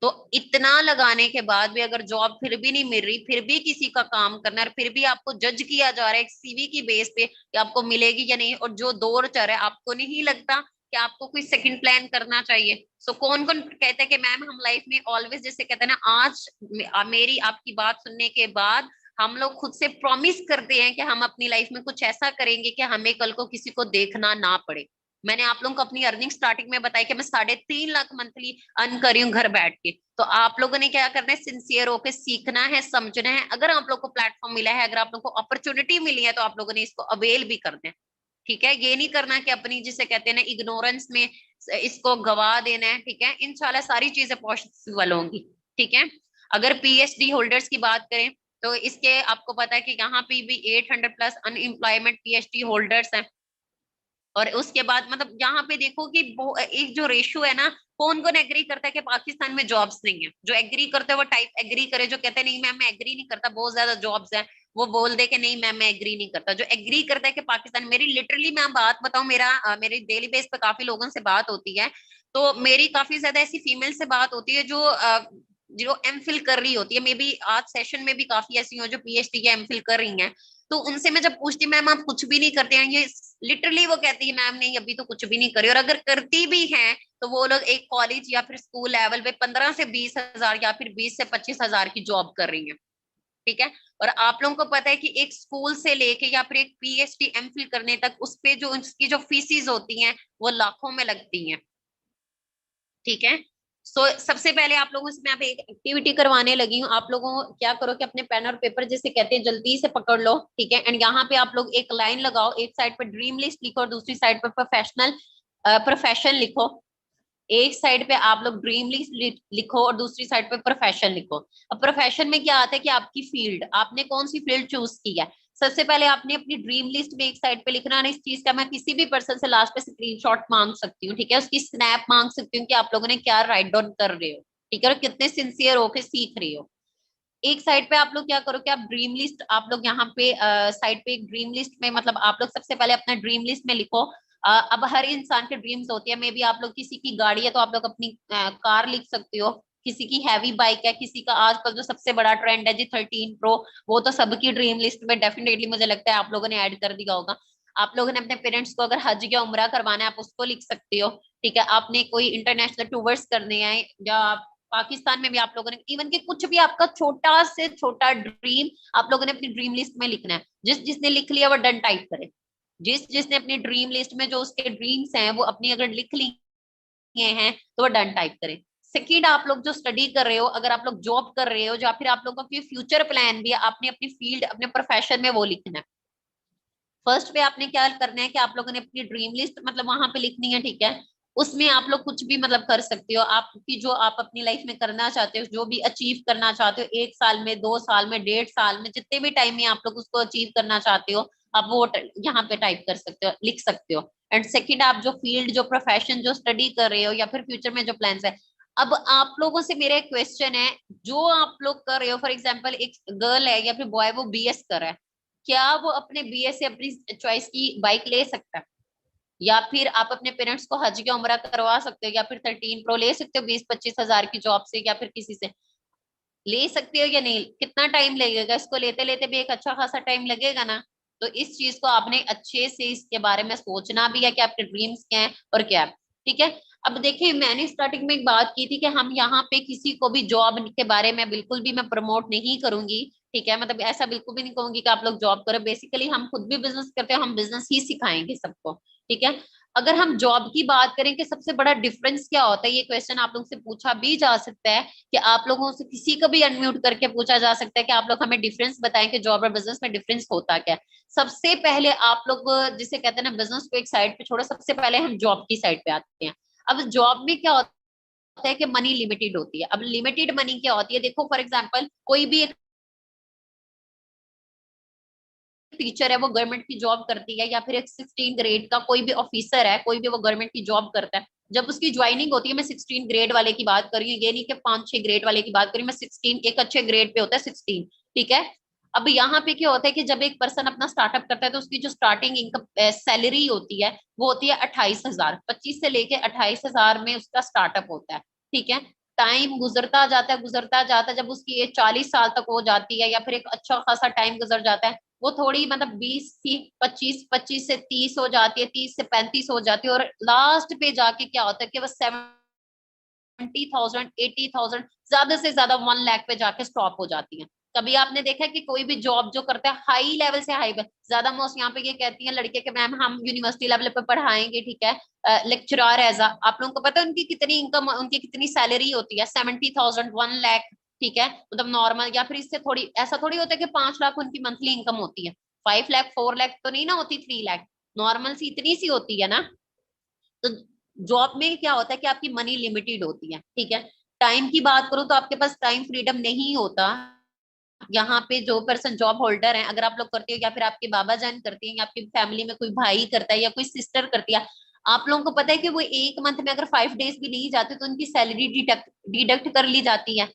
तो इतना लगाने के बाद भी अगर जॉब फिर भी नहीं मिल रही, फिर भी किसी का काम करना है, और फिर भी आपको जज किया जा रहा है एक सीवी की बेस पे कि आपको मिलेगी या नहीं, और जो दौर चल रहा है आपको नहीं लगता कि आपको कोई सेकंड प्लान करना चाहिए। सो कौन कौन कहते हैं कि मैम हम लाइफ में ऑलवेज जैसे कहते हैं ना, आज मेरी आपकी बात सुनने के बाद हम लोग खुद से प्रॉमिस करते हैं कि हम अपनी लाइफ में कुछ ऐसा करेंगे कि हमें कल को किसी को देखना ना पड़े। मैंने आप लोगों को अपनी अर्निंग स्टार्टिंग में बताई कि मैं 3.5 लाख मंथली अर्न कर रही हूँ घर बैठ के। तो आप लोगों ने क्या करना है, सिंसियर होकर सीखना है, समझना है। अगर आप लोग को प्लेटफॉर्म मिला है, अगर आप लोग को अपॉर्चुनिटी मिली है, तो आप लोगों ने इसको अवेल भी करना है, ठीक है। ये नहीं करना कि अपनी जिसे कहते हैं ना इग्नोरेंस में इसको गवा देना है, ठीक है। इंशाल्लाह सारी चीजें पॉसिबल होंगी, ठीक है। अगर पीएचडी होल्डर्स की बात करें तो इसके आपको पता है कि यहाँ पे भी 800 प्लस अनएम्प्लॉयमेंट पीएचडी होल्डर्स हैं। और उसके बाद मतलब यहाँ पे देखो कि एक जो रेशियो है ना, कौन कौन एग्री करता है कि पाकिस्तान में जॉब्स नहीं है। जो एग्री करते हैं वो टाइप एग्री करे, जो कहते हैं नहीं मैम मैं एग्री नहीं करता बहुत ज्यादा जॉब्स है, वो बोल दे कि नहीं मैम मैं एग्री नहीं करता। जो एग्री करता है कि पाकिस्तान, मेरी लिटरली मैं बात बताऊं, मेरी डेली बेस पे काफी लोगों से बात होती है, तो मेरी काफी ज्यादा ऐसी फीमेल से बात होती है जो एम फिल कर रही होती है, मे बी आज सेशन में भी काफी ऐसी हो जो पीएचडी या एम फिल कर रही हैं। तो उनसे मैं जब पूछती मैम आप कुछ भी नहीं करते हैं, ये लिटरली वो कहती है मैम नहीं अभी तो कुछ भी नहीं करी, और अगर करती भी हैं तो वो लोग एक कॉलेज या फिर स्कूल लेवल पे 15 से 20 हजार या फिर 20 से 25 हजार की जॉब कर रही है, ठीक है। और आप लोगों को पता है कि एक स्कूल से लेके या फिर एक पीएचडी एमफिल करने तक उस पे जो उसकी जो फीसिस होती हैं वो लाखों में लगती हैं। ठीक है। सबसे पहले आप लोगों से मैं यहाँ पे एक एक्टिविटी करवाने लगी हूँ। आप लोगों को क्या करो कि अपने पेन और पेपर जिसे कहते हैं जल्दी से पकड़ लो। ठीक है। एंड यहाँ पे आप लोग एक लाइन लगाओ, एक साइड पर ड्रीम लिस्ट लिखो और दूसरी साइड पर प्रोफेशन लिखो। एक साइड पे आप लोग ड्रीम लिस्ट लिखो और दूसरी साइड पे प्रोफेशन लिखो। अब प्रोफेशन में क्या आता है कि आपकी फील्ड, आपने कौन सी फील्ड चूज की है। सबसे पहले आपने अपनी ड्रीम लिस्ट में एक साइड पे लिखना है। इस चीज का मैं किसी भी पर्सन से लास्ट पे स्क्रीनशॉट मांग सकती हूँ। ठीक है। उसकी स्नैप मांग सकती हूँ कि आप लोगों ने क्या राइट डाउन कर रहे हो। ठीक है। और कितने सिंसियर होके सीख रहे हो। एक साइड पे आप लोग क्या करो कि आप ड्रीम लिस्ट, आप लोग यहाँ पे साइड पे एक ड्रीम लिस्ट में, मतलब आप लोग सबसे पहले अपना ड्रीम लिस्ट में लिखो। अब हर इंसान के ड्रीम्स होती है। मे बी आप लोग, किसी की गाड़ी है तो आप लोग अपनी कार लिख सकते हो। किसी की हैवी बाइक है, किसी का आजकल जो सबसे बड़ा ट्रेंड है जी 13 प्रो, वो तो सबकी ड्रीम लिस्ट में डेफिनेटली मुझे लगता है आप लोगों ने ऐड कर दिया होगा। आप लोगों ने अपने पेरेंट्स को अगर हज या उम्रा करवाना है आप उसको लिख सकते हो। ठीक है। आपने कोई इंटरनेशनल टूर्स करने हैं या पाकिस्तान में भी आप लोगों ने, इवन कि कुछ भी आपका छोटा से छोटा ड्रीम आप लोगों ने अपनी ड्रीम लिस्ट में लिखना है। जिस जिसने लिख लिया वो डन टाइप करे। जिस जिसने अपनी ड्रीम लिस्ट में जो उसके ड्रीम्स हैं वो अपनी अगर लिख लिए हैं तो वो डन टाइप करे। सेकेंड, आप लोग जो स्टडी कर रहे हो, अगर आप लोग जॉब कर रहे हो या फिर आप लोगों का कोई फ्यूचर प्लान भी है, आपने अपनी फील्ड, अपने प्रोफेशन में वो लिखना है। फर्स्ट पे आपने क्या करना है कि आप लोगों ने अपनी ड्रीम लिस्ट मतलब वहां पे लिखनी है। ठीक है। उसमें आप लोग कुछ भी मतलब कर सकते हो। आपकी जो आप अपनी लाइफ में करना चाहते हो, जो भी अचीव करना चाहते हो, 1 साल में, 2 साल में, 1.5 साल में, जितने भी टाइम में आप लोग उसको अचीव करना चाहते हो, आप वो यहाँ पे टाइप कर सकते हो, लिख सकते हो। एंड सेकेंड, आप जो फील्ड, जो प्रोफेशन, जो स्टडी कर रहे हो या फिर फ्यूचर में जो प्लान्स है। अब आप लोगों से मेरा एक क्वेश्चन है, जो आप लोग कर रहे हो, फॉर एग्जाम्पल एक गर्ल है या फिर बॉय वो बीएस कर रहा है, क्या वो अपने बीए से अपनी चॉइस की बाइक ले सकता है? या फिर आप अपने पेरेंट्स को हज की उम्रा करवा सकते हो या फिर 13 प्रो ले सकते हो 20-25 हजार की जॉब से या फिर किसी से ले सकते हो या नहीं? कितना टाइम लगेगा इसको लेते लेते भी? एक अच्छा खासा टाइम लगेगा ना। तो इस चीज को आपने अच्छे से इसके बारे में सोचना भी है कि आपके ड्रीम्स क्या है और क्या है। ठीक है। अब देखिए, मैंने स्टार्टिंग में एक बात की थी कि हम यहाँ पे किसी को भी जॉब के बारे में बिल्कुल भी मैं प्रमोट नहीं करूंगी। ठीक है। मतलब ऐसा बिल्कुल भी नहीं कहूंगी कि आप लोग जॉब करो। बेसिकली हम खुद भी बिजनेस करते हैं, हम बिजनेस ही सिखाएंगे सबको। ठीक है। अगर हम जॉब की बात करें कि सबसे बड़ा डिफरेंस क्या होता है, ये क्वेश्चन आप लोग से पूछा भी जा सकता है कि आप लोगों से किसी को भी अनम्यूट करके पूछा जा सकता है कि आप लोग हमें डिफरेंस बताएं कि जॉब और बिजनेस में डिफरेंस होता क्या है। सबसे पहले आप लोग जिसे कहते हैं ना, बिजनेस को एक साइड पे छोड़ो, सबसे पहले हम जॉब की साइड पे आते हैं। अब जॉब में क्या होता है कि मनी लिमिटेड होती है। अब लिमिटेड मनी क्या होती है, देखो फॉर एग्जाम्पल कोई भी एक टीचर है वो गवर्नमेंट की जॉब करती है, या फिर एक 16 ग्रेड का कोई भी ऑफिसर है, कोई भी वो गवर्नमेंट की जॉब करता है। जब उसकी ज्वाइनिंग होती है, मैं 16 ग्रेड वाले की बात कर रही हूँ, ये नहीं कि 5-6 ग्रेड वाले की बात कर रही हूँ, मैं 16, एक अच्छे ग्रेड पे होता है 16। ठीक है। अब यहाँ पे क्या होता है कि जब एक पर्सन अपना स्टार्टअप करता है तो उसकी जो स्टार्टिंग इनकम सैलरी होती है वो होती है 28 हजार, 25 से लेके 28 हजार में उसका स्टार्टअप होता है। ठीक है। टाइम गुजरता जाता है, गुजरता जाता है, जब उसकी एज 40 साल तक हो जाती है या फिर एक अच्छा खासा टाइम गुजर जाता है, वो थोड़ी मतलब 20 थी 25, 25 से 30 हो जाती है, 30 से 35 हो जाती है, और लास्ट पे जाके क्या होता है कि वो 70,000, 80,000, ज्यादा से ज्यादा 1 लाख पे जाके स्टॉप हो जाती है। कभी आपने देखा है कि कोई भी जॉब जो करता है हाई लेवल से हाई, ज्यादा मोस्ट यहाँ पे ये कहती हैं लड़के के मैम हम यूनिवर्सिटी लेवल पे पढ़ाएंगे। ठीक है। लेक्चरर एज आप लोगों को पता है उनकी कितनी इनकम, उनकी कितनी सैलरी होती है? 70,000, 1 लाख। ठीक है। मतलब नॉर्मल, या फिर इससे थोड़ी, ऐसा थोड़ी होता है कि 5 लाख उनकी मंथली इनकम होती है। 5 लाख, 4 लाख तो नहीं ना होती, 3 लाख नॉर्मल सी इतनी सी होती है ना। तो जॉब में क्या होता है कि आपकी मनी लिमिटेड होती है। ठीक है। टाइम की बात करूं तो आपके पास टाइम फ्रीडम नहीं होता। यहाँ पे जो पर्सन जॉब होल्डर है, अगर आप लोग करते हो या फिर आपके बाबा जान करते हैं या आपकी फैमिली में कोई भाई करता है या कोई सिस्टर करती है, आप लोगों को पता है कि वो एक मंथ में अगर 5 डेज भी नहीं जाते तो उनकी सैलरी डिडक्ट डिडक्ट कर ली जाती है।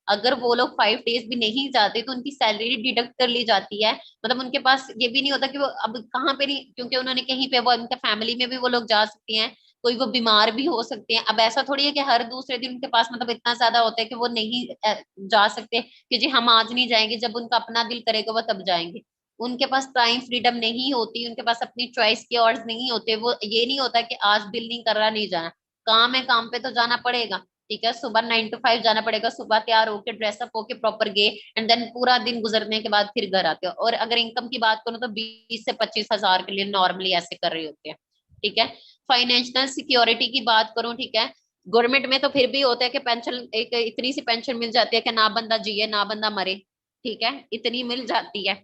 अगर वो लोग 5 डेज भी नहीं जाते तो उनकी सैलरी डिडक्ट कर ली जाती है। मतलब उनके पास ये भी नहीं होता कि वो अब कहाँ पे नहीं, क्योंकि उन्होंने कहीं पे, वो उनके फैमिली में भी वो लोग जा सकते हैं, कोई वो बीमार भी हो सकते हैं। अब ऐसा थोड़ी है कि हर दूसरे दिन उनके पास मतलब इतना ज्यादा होता है कि वो नहीं जा सकते कि जी हम आज नहीं जाएंगे, जब उनका अपना दिल करेगा वो तब जाएंगे। उनके पास टाइम फ्रीडम नहीं होती, उनके पास अपनी चॉइस के ऑर्डर नहीं होते। वो ये नहीं होता कि आज दिल नहीं कर रहा नहीं जाना, काम है काम पे तो जाना पड़ेगा। ठीक है, सुबह 9 to 5 जाना पड़ेगा, सुबह तैयार होके ड्रेसअप होके प्रॉपर गए, एंड देन पूरा दिन गुजरने के बाद फिर घर आते हो। और अगर इनकम की बात करूँ तो 20 से 25 हजार के लिए नॉर्मली ऐसे कर रहे होते हैं। ठीक है, फाइनेंशियल सिक्योरिटी की बात करूं, ठीक है, गवर्नमेंट में तो फिर भी होता है कि पेंशन, एक इतनी सी पेंशन मिल जाती है कि ना बंदा जिए ना बंदा मरे। ठीक है, इतनी मिल जाती है।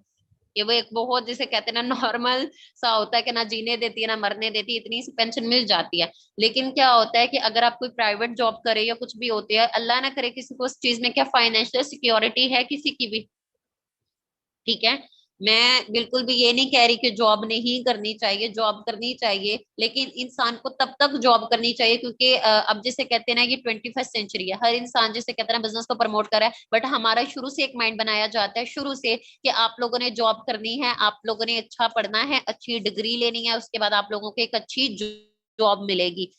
ये वो एक बहुत, जिसे कहते हैं ना, नॉर्मल सा होता है कि ना जीने देती है ना मरने देती है, इतनी सी पेंशन मिल जाती है। लेकिन क्या होता है कि अगर आप कोई प्राइवेट जॉब करे या कुछ भी होती है, अल्लाह ना करे किसी को उस चीज में क्या फाइनेंशियल सिक्योरिटी है किसी की भी। ठीक है, मैं बिल्कुल भी ये नहीं कह रही कि जॉब नहीं करनी चाहिए, जॉब करनी चाहिए, लेकिन इंसान को तब तक जॉब करनी चाहिए क्योंकि अब जैसे कहते हैं ना, ये 21st सेंचुरी है, हर इंसान जैसे कहते हैं ना बिजनेस को प्रमोट कर रहा है, बट हमारा शुरू से एक माइंड बनाया जाता है शुरू से कि आप लोगों ने जॉब करनी है, आप लोगों ने अच्छा पढ़ना है, अच्छी डिग्री लेनी है, उसके बाद आप लोगों को एक अच्छी जॉब मिलेगी।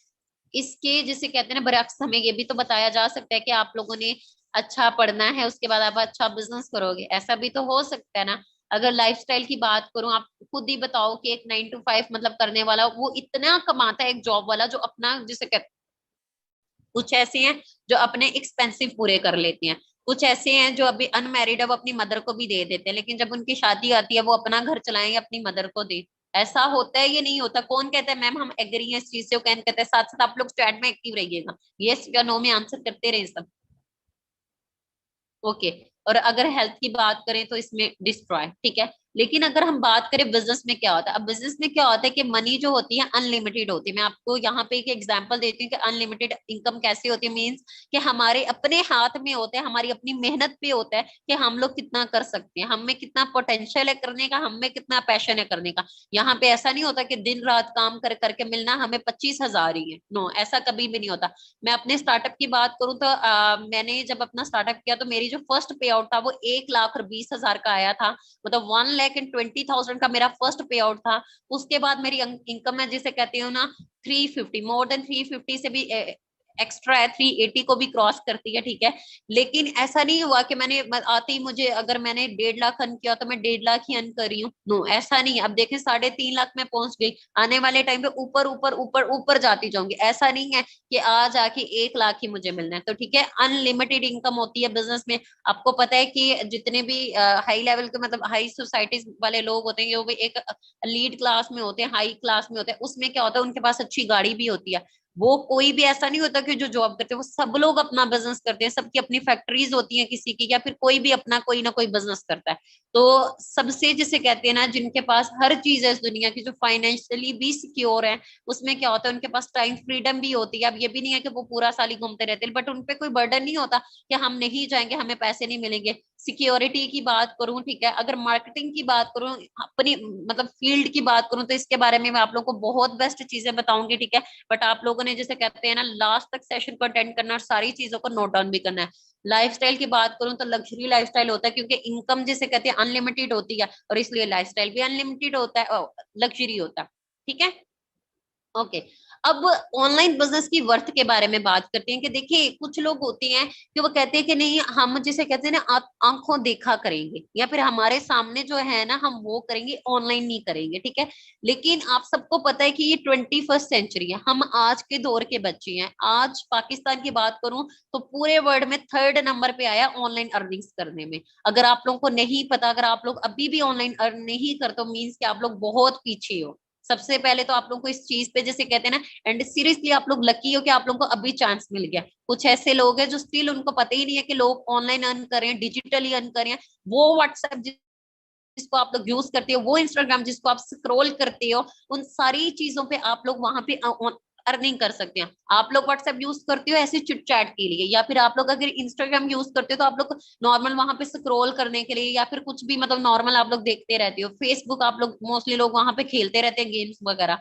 इसके जिसे कहते हैं ना बरअक्स हमें ये भी तो बताया जा सकता है कि आप लोगों ने अच्छा पढ़ना है, उसके बाद आप अच्छा बिजनेस करोगे, ऐसा भी तो हो सकता है ना। अगर लाइफस्टाइल की बात करूं, आप खुद ही बताओ कि एक 9 to 5 मतलब करने वाला वो इतना कमाता है, एक जॉब वाला जो अपना जिसे कहते, कुछ ऐसे हैं जो अपने एक्सपेंसिव पूरे कर लेते हैं, कुछ ऐसे हैं जो अभी अनमैरिड है वो अपनी मदर को भी दे देते हैं, लेकिन जब उनकी शादी आती है वो अपना घर चलाएंगे अपनी मदर को दे। ऐसा होता है, ये नहीं होता? कौन कहता है मैम हम एग्री हैं इस चीज से, वो कौन कहता है? साथ साथ आप लोग चैट में एक्टिव रहिएगा, यस या नो में आंसर करते रहे सब। ओके। और अगर हेल्थ की बात करें तो इसमें डिस्ट्रॉय, ठीक है। लेकिन अगर हम बात करें बिजनेस में क्या होता है, अब बिजनेस में क्या होता है कि मनी जो होती है अनलिमिटेड होती है। मैं आपको यहाँ पे एक एग्जांपल देती हूँ कि अनलिमिटेड इनकम कैसे होती है, मींस कि हमारे अपने हाथ में होता है, हमारी अपनी मेहनत पे होता है कि हम लोग कितना कर सकते हैं, हम में कितना पोटेंशियल है करने का, हम में कितना पैशन है करने का। यहाँ पे ऐसा नहीं होता कि दिन रात काम कर करके मिलना हमें 25 हजार ही है, नो, ऐसा कभी भी नहीं होता। मैं अपने स्टार्टअप की बात करूं तो मैंने जब अपना स्टार्टअप किया तो मेरी जो फर्स्ट पे आउट था वो 1,20,000 का आया था। मतलब 1,20,000 का मेरा फर्स्ट पे आउट था। उसके बाद मेरी इनकम है जिसे कहती हूँ ना 350, मोर देन 350 से भी एक्स्ट्रा है, 380 को भी क्रॉस करती है। ठीक है, लेकिन ऐसा नहीं हुआ कि मैंने आते ही मुझे, अगर मैंने 1.5 लाख अर्न किया तो मैं 1.5 लाख ही अर्न कर रही हूँ, नो, ऐसा नहीं है। अब देखें 3.5 लाख में पहुंच गई, आने वाले टाइम पे ऊपर ऊपर ऊपर ऊपर जाती जाऊंगी, ऐसा नहीं है कि आज आके 1 लाख ही मुझे मिलना है। तो ठीक है, अनलिमिटेड इनकम होती है बिजनेस में। आपको पता है कि जितने भी हाई लेवल के मतलब हाई सोसाइटीज वाले लोग होते हैं, वो भी एक लीड क्लास में होते हैं, हाई क्लास में होते हैं, उसमें क्या होता है उनके पास अच्छी गाड़ी भी होती है। वो कोई भी ऐसा नहीं होता कि जो जॉब करते हैं वो सब लोग अपना बिजनेस करते हैं, सबकी अपनी फैक्ट्रीज होती हैं किसी की, या फिर कोई भी अपना कोई ना कोई बिजनेस करता है। तो सबसे जिसे कहते हैं ना जिनके पास हर चीज है इस दुनिया की, जो फाइनेंशियली भी सिक्योर है, उसमें क्या होता है उनके पास टाइम फ्रीडम भी होती है। अब ये भी नहीं है कि वो पूरा साल ही घूमते रहते हैं, बट उनपे कोई बर्डन नहीं होता कि हम नहीं जाएंगे हमें पैसे नहीं मिलेंगे। सिक्योरिटी की बात करूं, ठीक है, अगर मार्केटिंग की बात करूं, अपनी मतलब फील्ड की बात करूं, तो इसके बारे में मैं आप लोगों को बहुत बेस्ट चीजें बताऊंगी। ठीक है, बट आप लोगों ने जैसे कहते हैं ना लास्ट तक सेशन को अटेंड करना और सारी चीजों को नोट डाउन भी करना है। लाइफस्टाइल की बात करूं तो लग्जरी लाइफस्टाइल होता है, क्योंकि इनकम जिसे कहते हैं अनलिमिटेड होती है, और इसलिए लाइफस्टाइल भी अनलिमिटेड होता है, लग्जरी होता है। ठीक है, ओके। अब ऑनलाइन बिजनेस की वर्थ के बारे में बात करते हैं कि देखिए कुछ लोग होते हैं कि वो कहते हैं कि नहीं, हम जिसे कहते हैं ना आंखों देखा करेंगे, या फिर हमारे सामने जो है ना हम वो करेंगे, ऑनलाइन नहीं करेंगे। ठीक है, लेकिन आप सबको पता है कि ये 21st सेंचुरी है, हम आज के दौर के बच्चे हैं। आज पाकिस्तान की बात करूं तो पूरे वर्ल्ड में 3rd नंबर पे आया ऑनलाइन अर्निंग्स करने में। अगर आप लोगों को नहीं पता, अगर आप लोग अभी भी ऑनलाइन अर्न नहीं करते, मीन्स कि आप लोग बहुत पीछे हो। सबसे पहले तो आप लोगों को इस चीज पे जैसे कहते हैं ना, एंड सीरियसली आप लोग लकी हो कि आप लोगों को अभी चांस मिल गया। कुछ ऐसे लोग हैं जो स्टिल उनको पता ही नहीं है कि लोग ऑनलाइन अर्न करें, डिजिटली अर्न करें। वो व्हाट्सएप जिसको आप लोग यूज करते हो, वो इंस्टाग्राम जिसको आप स्क्रॉल करते हो, उन सारी चीजों पे आप लोग वहां पे अर्निंग कर सकते हैं। आप लोग व्हाट्सएप यूज करते हो ऐसे चिट चैट के लिए, या फिर आप लोग अगर इंस्टाग्राम यूज करते हो तो आप लोग नॉर्मल वहां पे स्क्रॉल करने के लिए, या फिर कुछ भी मतलब नॉर्मल आप लोग देखते रहते हो। फेसबुक आप लोग मोस्टली लोग वहां पे खेलते रहते हैं गेम्स वगैरह।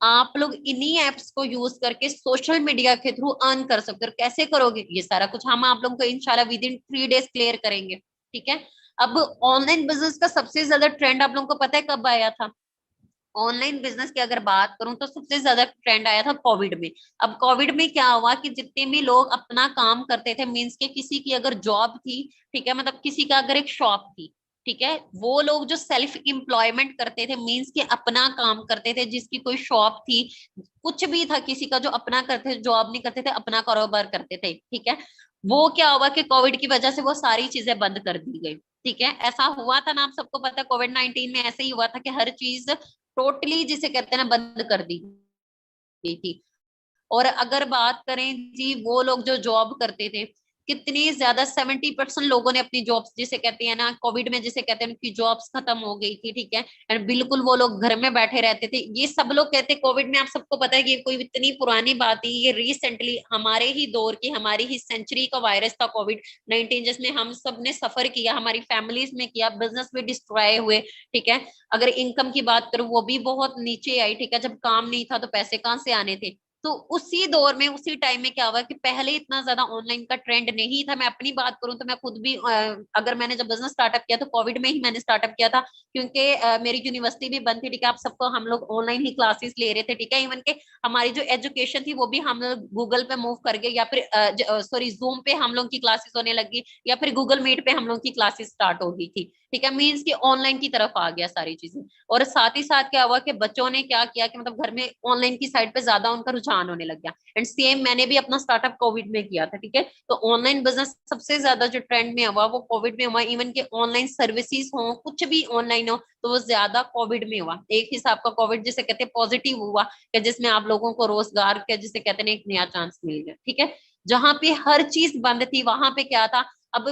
आप लोग इन्हीं एप्स को यूज करके सोशल मीडिया के थ्रू अर्न कर सकते हो। कैसे करोगे ये सारा कुछ हम आप लोगों को इंशाल्लाह विद इन 3 डेज क्लियर करेंगे। ठीक है, अब ऑनलाइन बिजनेस का सबसे ज्यादा ट्रेंड आप लोगों को पता है कब आया था? ऑनलाइन बिजनेस की अगर बात करूं तो सबसे ज्यादा ट्रेंड आया था कोविड में। अब कोविड में क्या हुआ कि जितने भी लोग अपना काम करते थे, मीन्स के किसी की अगर जॉब थी, ठीक है, मतलब किसी का अगर एक शॉप थी, ठीक है। वो लोग जो सेल्फ एम्प्लॉयमेंट करते थे, मींस कि अपना काम करते थे, जिसकी कोई शॉप थी, कुछ भी था, किसी का जो अपना करते थे, जॉब नहीं करते थे, अपना कारोबार करते थे, ठीक है। वो क्या हुआ कि कोविड की वजह से वो सारी चीजें बंद कर दी गई, ठीक है। ऐसा हुआ था ना, आप सबको पता है कोविड-19 में ऐसे ही हुआ था कि हर चीज टोटली जिसे कहते हैं ना बंद कर दी गई थी। और अगर बात करें जी, वो लोग जो जॉब करते थे, कितनी ज्यादा 70% लोगों ने अपनी जॉब्स जिसे कहते हैं ना कोविड में जिसे कहते हैं उनकी जॉब्स खत्म हो गई थी, ठीक है। एंड बिल्कुल वो लोग घर में बैठे रहते थे। ये सब लोग कहते कोविड में, आप सबको पता है कि ये कोई इतनी पुरानी बात ही, ये रिसेंटली हमारे ही दौर की, हमारी ही सेंचुरी का वायरस था कोविड-19, जिसने हम सब ने सफर किया, हमारी फैमिलीज में किया, बिजनेस भी डिस्ट्रॉय हुए, ठीक है। अगर इनकम की बात करूं वो भी बहुत नीचे आई, ठीक है। जब काम नहीं था तो पैसे कहाँ से आने थे। तो उसी दौर में, उसी टाइम में क्या हुआ कि पहले इतना ज्यादा ऑनलाइन का ट्रेंड नहीं था। मैं अपनी बात करूं तो मैं खुद भी अगर मैंने जब बिजनेस स्टार्टअप किया तो कोविड में ही मैंने स्टार्टअप किया था, क्योंकि मेरी यूनिवर्सिटी भी बंद थी, ठीक है। आप सबको, हम लोग ऑनलाइन ही क्लासेस ले रहे थे, ठीक है। इवन के हमारी जो एजुकेशन थी वो भी हम लोग गूगल पे मूव कर गए, या फिर सॉरी जूम पे हम लोग की क्लासेस होने लगी, या फिर गूगल मीट पे हम लोग की क्लासेस स्टार्ट हो गई थी, ठीक है। मीन्स की ऑनलाइन की तरफ आ गया सारी चीजें। और साथ ही साथ क्या हुआ कि बच्चों ने क्या किया कि मतलब घर में ऑनलाइन की साइड पे ज्यादा उनका रुझान होने लग गया। एंड सेम मैंने भी अपना स्टार्टअप कोविड में किया था, ठीक है। तो ऑनलाइन बिजनेस सबसे ज्यादा जो ट्रेंड में हुआ वो कोविड में हुआ। इवन के ऑनलाइन सर्विसेज हो, कुछ भी ऑनलाइन हो, तो वो ज्यादा कोविड में हुआ। एक हिसाब का कोविड जिसे कहते हैं पॉजिटिव हुआ, कि जिसमें आप लोगों को रोजगार के जिसे कहते हैं एक नया चांस मिल गया, ठीक है। जहां पे हर चीज बंद थी वहां पे क्या था। अब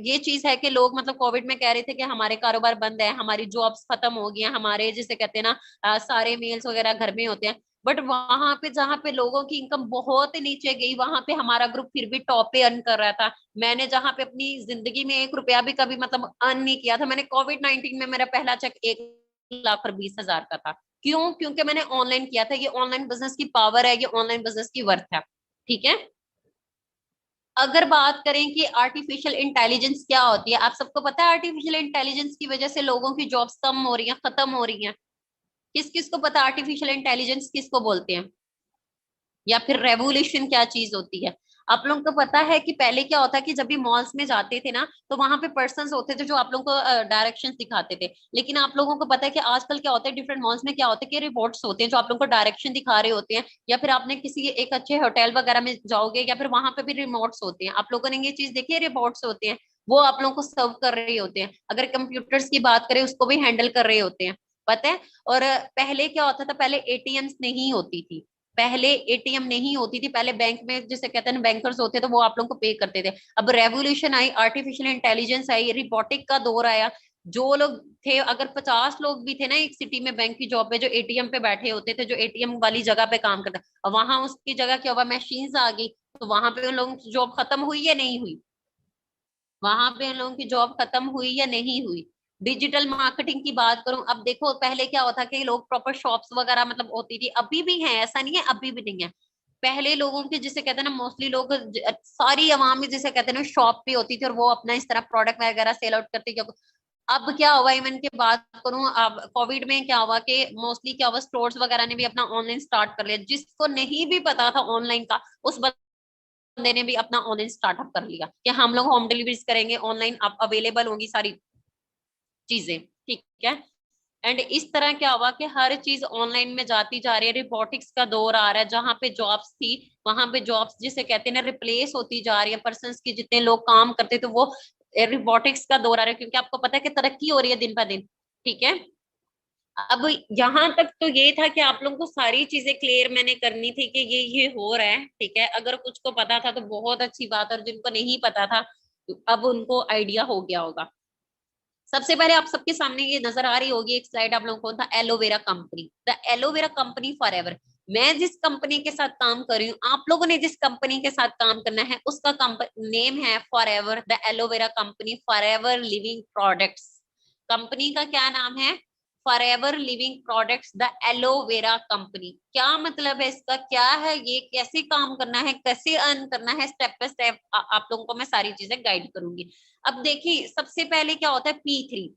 ये चीज है कि लोग मतलब कोविड में कह रहे थे कि हमारे कारोबार बंद है, हमारी जॉब्स खत्म हो गई हैं, हमारे जिसे कहते हैं ना सारे मेल्स वगैरह घर में होते हैं। बट वहां पे जहाँ पे लोगों की इनकम बहुत नीचे गई, वहां पे हमारा ग्रुप फिर भी टॉप पे अर्न कर रहा था। मैंने जहाँ पे अपनी जिंदगी में 1 रुपया भी कभी मतलब अर्न नहीं किया था, मैंने कोविड-19 में मेरा पहला चेक 1,20,000 का था। क्यों? क्योंकि मैंने ऑनलाइन किया था। ये ऑनलाइन बिजनेस की पावर है, ये ऑनलाइन बिजनेस की वर्थ है, ठीक है। अगर बात करें कि आर्टिफिशियल इंटेलिजेंस क्या होती है, आप सबको पता है आर्टिफिशियल इंटेलिजेंस की वजह से लोगों की जॉब्स कम हो रही हैं, खत्म हो रही हैं। किस किस को पता आर्टिफिशियल इंटेलिजेंस किसको बोलते हैं, या फिर रेवोल्यूशन क्या चीज होती है। आप लोगों को पता है कि पहले क्या होता है कि जब भी मॉल्स में जाते थे ना, तो वहां पे पर्सन्स होते थे जो आप लोगों को डायरेक्शंस दिखाते थे। लेकिन आप लोगों को पता है कि आजकल क्या होता है, डिफरेंट मॉल्स में क्या होता है कि रिबोट्स होते हैं जो आप लोगों को डायरेक्शन दिखा रहे होते हैं। या फिर आपने किसी एक अच्छे होटल वगैरह में जाओगे, या फिर वहां पे भी रिमोट्स होते हैं। आप लोगों ने ये चीज देखी है, रिबोट्स होते हैं, वो आप लोगों को सर्व कर रहे होते हैं। अगर कंप्यूटर्स की बात करें, उसको भी हैंडल कर रहे होते हैं, पता है। और पहले क्या होता था, पहले एटीएम्स नहीं होती थी, पहले एटीएम नहीं होती थी, पहले बैंक में जिसे कहते हैं बैंकर्स होते, तो वो आप लोगों को पे करते थे। अब रेवोल्यूशन आई, आर्टिफिशियल इंटेलिजेंस आई, रिबोटिक का दौर आया। जो लोग थे, अगर 50 लोग भी थे ना एक सिटी में बैंक की जॉब पे, जो एटीएम पे बैठे होते थे, जो एटीएम वाली जगह पे काम करता, अब वहां उसकी जगह क्या हुआ, मशीन्स आ गई। तो वहां पे उन लोगों की जॉब खत्म हुई या नहीं हुई, वहां पे उन लोगों की जॉब खत्म हुई या नहीं हुई। डिजिटल मार्केटिंग की बात करूं, अब देखो पहले क्या होता कि लोग प्रॉपर शॉप्स वगैरह मतलब होती थी, अभी भी है, ऐसा नहीं है अभी भी नहीं है। पहले लोगों के जिसे कहते हैं ना, मोस्टली लोग सारी अवाम जिसे कहते हैं ना शॉप पे होती थी, और वो अपना इस तरह प्रोडक्ट वगैरह सेल आउट करती थी। अब क्या हुआ, इवन की बात करूं, अब कोविड में क्या हुआ कि मोस्टली क्या हुआ, स्टोर्स वगैरह ने भी अपना ऑनलाइन स्टार्ट कर लिया। जिसको नहीं भी पता था ऑनलाइन का, उस बंदे ने भी अपना ऑनलाइन स्टार्टअप कर लिया कि हम लोग होम डिलीवरीज करेंगे, ऑनलाइन अब अवेलेबल होंगी सारी चीजें, ठीक है। एंड इस तरह क्या हुआ कि हर चीज ऑनलाइन में जाती जा रही है। रिबोटिक्स का दौर आ रहा है, जहां पे जॉब्स थी वहां पे जॉब्स जिसे कहते हैं ना रिप्लेस होती जा रही है। पर्सन की जितने लोग काम करते थे वो रिबोटिक्स का दौर आ रहा है, क्योंकि आपको पता है कि तरक्की हो रही है दिन ब दिन, ठीक है। अब यहाँ तक तो ये था कि आप लोगों को सारी चीजें क्लियर मैंने करनी थी कि ये हो रहा है, ठीक है। अगर कुछ को पता था तो बहुत अच्छी बात, और जिनको नहीं पता था अब उनको आइडिया हो गया होगा। सबसे पहले आप सबके सामने ये नजर आ रही होगी एक स्लाइड आप लोगों को, था aloe vera company, the aloe vera company for ever. मैं जिस कंपनी के साथ काम कर रही हूँ, आप लोगों ने जिस कंपनी के साथ काम करना है, उसका नेम है for ever, the aloe vera company for ever living products. Company का क्या नाम है, for ever living products the aloe vera company. क्या मतलब है इसका, क्या है ये, कैसे काम करना है, कैसे अर्न करना है, स्टेप बाय स्टेप आप लोगों को मैं सारी चीजें गाइड करूंगी। अब देखिए सबसे पहले क्या होता है P3।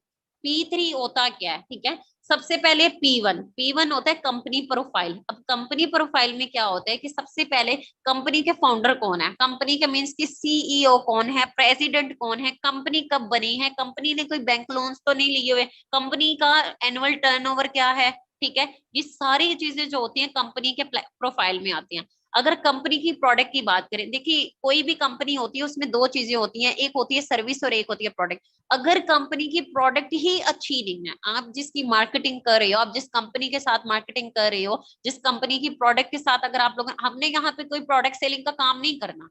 P3 होता क्या है, ठीक है। सबसे पहले P1 होता है कंपनी प्रोफाइल। अब कंपनी प्रोफाइल में क्या होता है कि सबसे पहले कंपनी के फाउंडर कौन है, कंपनी के मीन्स की सीईओ कौन है, प्रेसिडेंट कौन है, कंपनी कब बनी है, कंपनी ने कोई बैंक लोन्स तो नहीं लिए हुए, कंपनी का एनुअल टर्नओवर क्या है, ठीक है। ये सारी चीजें जो होती हैं कंपनी के प्रोफाइल में आती हैं। अगर कंपनी की प्रोडक्ट की बात करें, देखिए कोई भी कंपनी होती है उसमें दो चीजें होती हैं, एक होती है सर्विस और एक होती है प्रोडक्ट। अगर कंपनी की प्रोडक्ट ही अच्छी नहीं है, आप जिसकी मार्केटिंग कर रहे हो, आप जिस कंपनी के साथ मार्केटिंग कर रहे हो, जिस कंपनी की प्रोडक्ट के साथ, अगर आप लोग, हमने यहाँ पे कोई प्रोडक्ट सेलिंग का काम नहीं करना,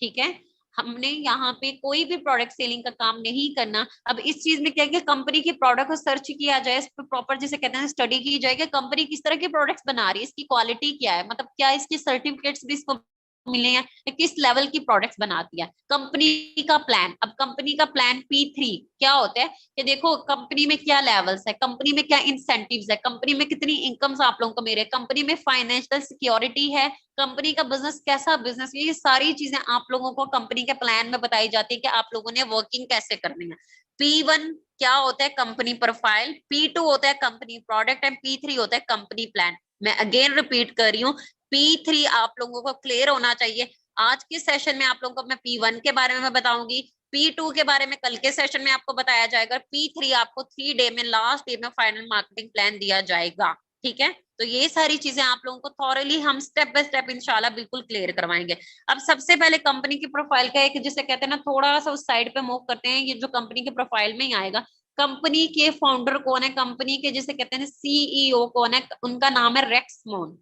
ठीक है, हमने यहाँ पे कोई भी प्रोडक्ट सेलिंग का काम नहीं करना। अब इस चीज में क्या है कि कंपनी की प्रोडक्ट को सर्च किया जाए, इस पर प्रॉपर जिसे कहते हैं स्टडी की जाए कि कंपनी किस तरह के प्रोडक्ट्स बना रही है, इसकी क्वालिटी क्या है, मतलब क्या इसकी सर्टिफिकेट्स भी इसको मिले हैं, किस लेवल की प्रोडक्ट्स बनाती है। कंपनी का प्लान, अब कंपनी का प्लान P3 क्या होता है कि देखो कंपनी में क्या लेवल्स है, कंपनी में क्या इंसेंटिव्स है, कंपनी में कितनी इनकम्स आप लोगों को मिल रही है, कंपनी में फाइनेंशियल सिक्योरिटी है, कंपनी का बिजनेस कैसा बिजनेस, ये सारी चीजें आप लोगों को कंपनी के प्लान में बताई जाती है कि आप लोगों ने वर्किंग कैसे करनी है। P1 क्या होता है कंपनी प्रोफाइल, P2 होता है कंपनी प्रोडक्ट एंड P3 होता है कंपनी प्लान। मैं अगेन रिपीट कर रही हूँ, P3 आप लोगों को क्लियर होना चाहिए। आज के सेशन में आप लोगों को मैं P1 के बारे में बताऊंगी, P2 के बारे में कल के सेशन में आपको बताया जाएगा, P3 आपको 3 डे में, लास्ट डे में फाइनल मार्केटिंग प्लान दिया जाएगा, ठीक है। तो ये सारी चीजें आप लोगों को थॉरली हम स्टेप बाय स्टेप इंशाल्लाह बिल्कुल क्लियर करवाएंगे। अब सबसे पहले कंपनी की प्रोफाइल का एक जिसे कहते हैं ना, थोड़ा सा उस साइड पे मूव करते हैं, ये जो कंपनी के प्रोफाइल में ही आएगा। कंपनी के फाउंडर कौन है, कंपनी के जिसे कहते हैं सीईओ कौन है, उनका नाम है रेक्स मोन।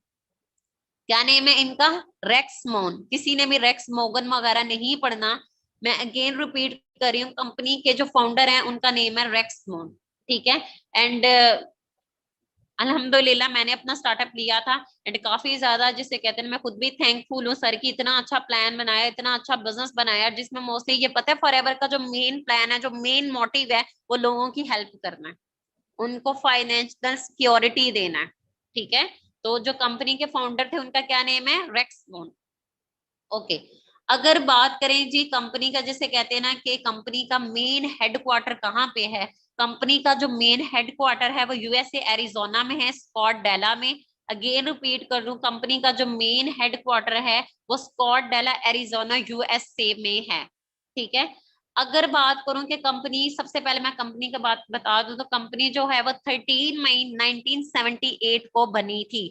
क्या नेम है इनका, रेक्स मोन। किसी ने भी रेक्स मोगन वगैरह नहीं पढ़ना, मैं अगेन रिपीट कर रही हूँ, कंपनी के जो फाउंडर हैं उनका नेम है रेक्स मोन, ठीक है। एंड अल्हम्दुलिल्लाह मैंने अपना स्टार्टअप लिया था एंड काफी ज्यादा जिसे कहते हैं, मैं खुद भी थैंकफुल हूँ सर की, इतना अच्छा प्लान बनाया, इतना अच्छा बिजनेस बनाया, जिसमें मोस्टली ये पता है फॉरएवर का जो मेन प्लान है, जो मेन मोटिव है, वो लोगों की हेल्प करना है, उनको फाइनेंशियल सिक्योरिटी देना है, ठीक है। तो जो कंपनी के फाउंडर थे उनका क्या नेम है, रेक्स मोन, ओके। अगर बात करें जी कंपनी का, जैसे कहते हैं ना कि कंपनी का मेन हेडक्वार्टर कहाँ पे है, कंपनी का जो मेन हेडक्वार्टर है वो यूएसए एरिजोना में है, स्कॉट डेला में। अगेन रिपीट कर दूं, कंपनी का जो मेन हेडक्वार्टर है वो स्कॉट डेला एरिजोना यूएसए में है, ठीक है। अगर बात करूं कि कंपनी, सबसे पहले मैं कंपनी का बात बता दूं, तो कंपनी जो है वो 13 मई 1978 को बनी थी।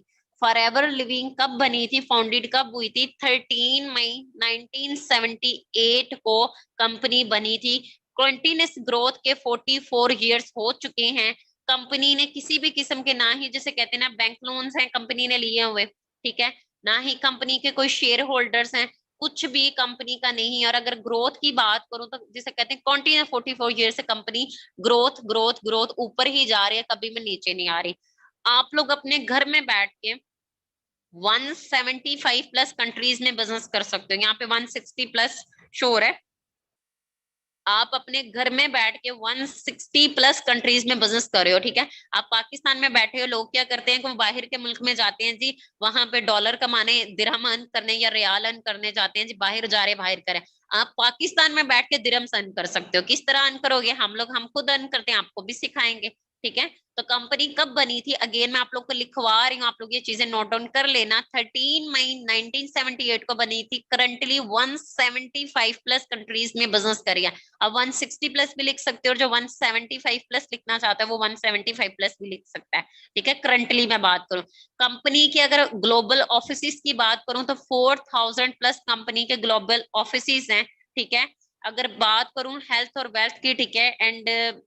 फॉरएवर लिविंग कब बनी थी, फाउंडेड कब हुई थी, 13 मई 1978 को कंपनी बनी थी। कंटिन्यूस ग्रोथ के 44 ईयर्स हो चुके हैं। कंपनी ने किसी भी किस्म के, ना ही जैसे कहते हैं ना बैंक लोन्स हैं कंपनी ने लिए हुए, ठीक है, ना ही कंपनी के कोई शेयर होल्डर्स हैं, कुछ भी कंपनी का नहीं। और अगर ग्रोथ की बात करूं तो जिसे कहते हैं कंटिन्यू 44 ईयर से कंपनी ग्रोथ ग्रोथ ग्रोथ ऊपर ही जा रही है, कभी भी नीचे नहीं आ रही। आप लोग अपने घर में बैठ के 175 प्लस कंट्रीज में बिजनेस कर सकते हो, यहाँ पे 160 प्लस शोर है। आप अपने घर में बैठ के 160 प्लस कंट्रीज में बिजनेस कर रहे हो, ठीक है। आप पाकिस्तान में बैठे हो, लोग क्या करते हैं कि वो बाहर के मुल्क में जाते हैं जी, वहां पे डॉलर कमाने, दिरहम अर्न करने या रियाल अर्न करने जाते हैं जी, बाहर जा रहे बाहर करें। आप पाकिस्तान में बैठ के दिरहम अर्न कर सकते हो, किस तरह अर्न करोगे, हम खुद अर्न करते हैं, आपको भी सिखाएंगे, ठीक है। तो कंपनी कब बनी थी, अगेन मैं आप लोग को लिखवा रही हूँ, आप लोग ये चीजें नोट डाउन कर लेना। 13 मई 1978 को बनी थी, करंटली 175 प्लस कंट्रीज में बिजनेस करिए। अब 160 प्लस भी लिख सकते हो, और जो 175 प्लस लिखना चाहता है वो 175 प्लस भी लिख सकता है, ठीक है। करंटली मैं बात करूं कंपनी की, अगर ग्लोबल ऑफिस की बात करूं तो 4000 प्लस कंपनी के ग्लोबल ऑफिस हैं, ठीक है। अगर बात करूं हेल्थ और वेल्थ की, ठीक है, एंड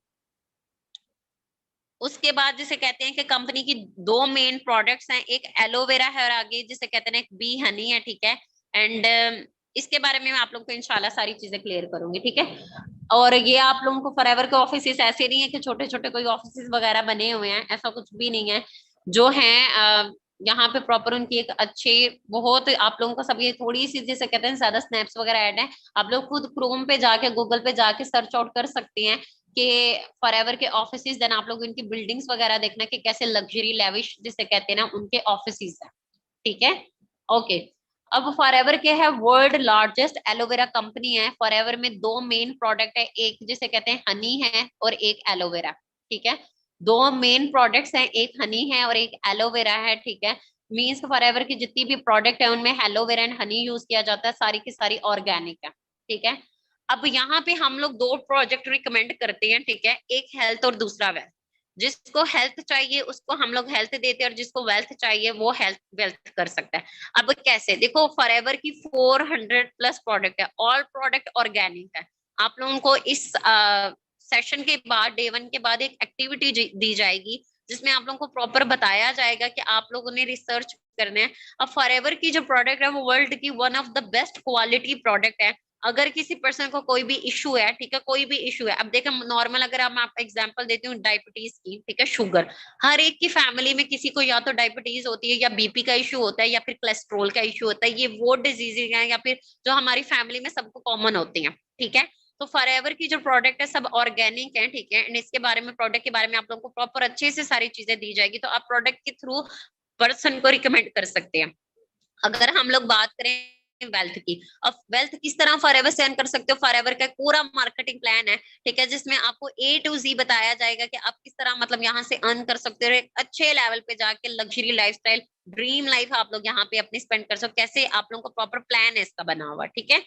उसके बाद जिसे कहते हैं कि कंपनी की दो मेन प्रोडक्ट्स हैं, एक एलोवेरा है और आगे जिसे कहते हैं एक बी हनी है, ठीक है। एंड इसके बारे में मैं आप लोगों को इंशाल्लाह सारी चीजें क्लियर करूंगी, ठीक है। और ये आप लोगों को फॉरएवर के ऑफिस ऐसे नहीं है कि छोटे छोटे कोई ऑफिस वगैरह बने हुए हैं, ऐसा कुछ भी नहीं है। जो है यहाँ पे प्रॉपर उनकी एक अच्छे, बहुत आप लोगों को सब, ये थोड़ी सी जैसे कहते हैं ज्यादा स्नैप्स वगैरह ऐड है, आप लोग खुद क्रोम पे जाके, गूगल पे जाके सर्च आउट कर सकते हैं कि फॉरएवर के ऑफिस, देन आप लोग इनकी बिल्डिंग्स वगैरह देखना कि कैसे लग्जरी लेविश जिसे कहते हैं ना उनके ऑफिस है, ठीक है, ओके। अब फॉरएवर के है वर्ल्ड लार्जेस्ट एलोवेरा कंपनी है। फॉरएवर में दो मेन प्रोडक्ट है, एक जिसे कहते हैं हनी है और एक एलोवेरा, ठीक है। दो मेन प्रोडक्ट्स हैं, एक हनी है और एक एलोवेरा है, ठीक है। मीन्स फॉरएवर की जितनी भी प्रोडक्ट है उनमें एलोवेरा एंड हनी यूज किया जाता है, सारी की सारी ऑर्गेनिक है, ठीक है। अब यहाँ पे हम लोग दो प्रोजेक्ट रिकमेंड करते हैं, ठीक है, एक हेल्थ और दूसरा वेल्थ। जिसको हेल्थ चाहिए उसको हम लोग हेल्थ देते हैं, और जिसको वेल्थ चाहिए वो हेल्थ वेल्थ कर सकता है। अब कैसे, देखो फॉरएवर की 400+ प्रोडक्ट है, ऑल प्रोडक्ट ऑर्गेनिक है। आप लोगों को इस सेशन के बाद, डे 1 के बाद एक एक्टिविटी दी जाएगी, जिसमें आप लोगों को प्रॉपर बताया जाएगा कि आप लोगों ने रिसर्च करना है। अब फॉरएवर की जो प्रोडक्ट है वो वर्ल्ड की one of the best quality product है। अगर किसी पर्सन को कोई भी इशू है, ठीक है, कोई भी इशू है, अब देखें नॉर्मल, अगर हम आपको एग्जांपल देती हूँ डायबिटीज की, ठीक है, शुगर, हर एक की फैमिली में किसी को या तो डायबिटीज होती है, या बीपी का इशू होता है, या फिर कोलेस्ट्रोल का इशू होता है। ये वो डिजीज है या फिर जो हमारी फैमिली में सबको कॉमन होती है, ठीक है। तो फॉरएवर की जो प्रोडक्ट है सब ऑर्गेनिक है, ठीक है, एंड इसके बारे में, प्रोडक्ट के बारे में आप लोगों को प्रॉपर अच्छे से सारी चीजें दी जाएगी, तो आप प्रोडक्ट के थ्रू पर्सन को रिकमेंड कर सकते हैं। अगर हम लोग बात करें वेल्थ की, अब वेल्थ किस तरह फॉरएवर से अर्न कर सकते हो, फॉरएवर का पूरा मार्केटिंग प्लान है, ठीक है, जिसमें आपको A to Z बताया जाएगा कि आप किस तरह मतलब यहाँ से अर्न कर सकते हो, एक अच्छे लेवल पे जाके लग्जरी लाइफस्टाइल, ड्रीम लाइफ आप लोग यहाँ पे अपनी स्पेंड कर सकते हो, कैसे आप लोगों को प्रॉपर प्लान है इसका बना हुआ, ठीक है।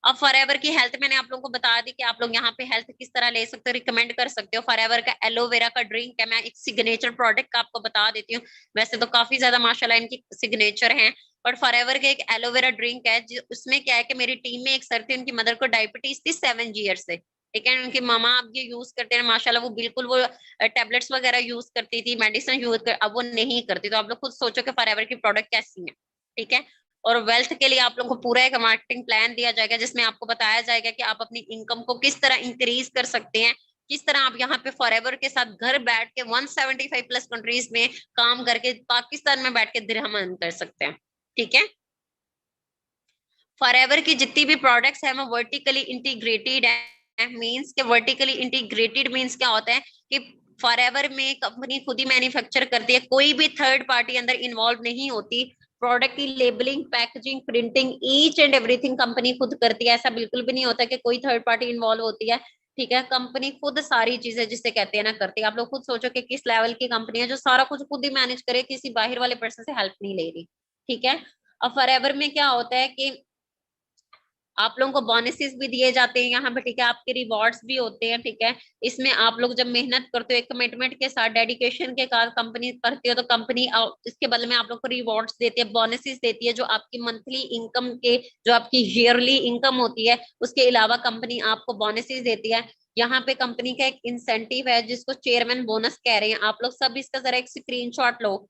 अब फॉरएवर की हेल्थ मैंने आप लोगों को बता दी कि आप लोग यहाँ पे हेल्थ किस तरह ले सकते हो, रिकमेंड कर सकते हो। फॉरएवर का एलोवेरा का ड्रिंक है, मैं एक सिग्नेचर प्रोडक्ट का आपको बता देती हूँ। वैसे तो काफी ज्यादा माशाल्लाह इनकी सिग्नेचर हैं, बट फॉरएवर का एक एलोवेरा ड्रिंक है, उसमें क्या है कि मेरी टीम में एक सर थे, उनकी मदर को डायबिटीज थी 7 ईयर से, ठीक है। उनकी मामा अब ये यूज करते हैं माशाल्लाह, वो बिल्कुल वो टेबलेट्स वगैरह यूज करती थी, मेडिसिन यूज कर, अब वो नहीं करती। तो आप लोग खुद सोचो कि फॉरएवर की प्रोडक्ट कैसी है, ठीक है। और वेल्थ के लिए आप लोगों को पूरा एक मार्केटिंग प्लान दिया जाएगा, जिसमें आपको बताया जाएगा कि आप अपनी इनकम को किस तरह इंक्रीज कर सकते हैं, किस तरह आप यहाँ पे फॉरएवर के साथ घर बैठ के 175+ कंट्रीज में काम करके पाकिस्तान में बैठ के दिरहम अर्न कर सकते हैं, ठीक है। फॉरएवर की जितनी भी प्रोडक्ट्स है वो वर्टिकली इंटीग्रेटेड है। मींस के वर्टिकली इंटीग्रेटेड मींस क्या होता है कि फॉरएवर में कंपनी खुद ही मैन्युफैक्चर करती है, कोई भी थर्ड पार्टी अंदर इन्वॉल्व नहीं होती। प्रोडक्ट की labelling, packaging, printing, each and everything company खुद करती है। ऐसा बिल्कुल भी नहीं होता कि कोई थर्ड पार्टी इन्वॉल्व होती है, ठीक है। कंपनी खुद सारी चीजें जिसे कहते हैं ना करती है। आप लोग खुद सोचो कि किस लेवल की कंपनी है जो सारा कुछ खुद ही मैनेज करे, किसी बाहर वाले पर्सन से हेल्प नहीं ले रही, ठीक है। अब फॉरएवर में क्या होता है कि आप लोगों को बोनसेस भी दिए जाते हैं यहाँ पे, ठीक है, आपके रिवॉर्ड्स भी होते हैं, ठीक है। इसमें आप लोग जब मेहनत करते हो एक कमिटमेंट के साथ, डेडिकेशन के साथ कंपनी करती हो, तो कंपनी इसके बदले में आप लोग को रिवॉर्ड्स देती है, बोनसेस देती है, जो आपकी मंथली इनकम के, जो आपकी ईयरली इनकम होती है उसके अलावा कंपनी आपको बोनसेस देती है। यहाँ पे कंपनी का एक इंसेंटिव है जिसको चेयरमैन बोनस कह रहे हैं। आप लोग सब इसका जरा एक स्क्रीनशॉट लो।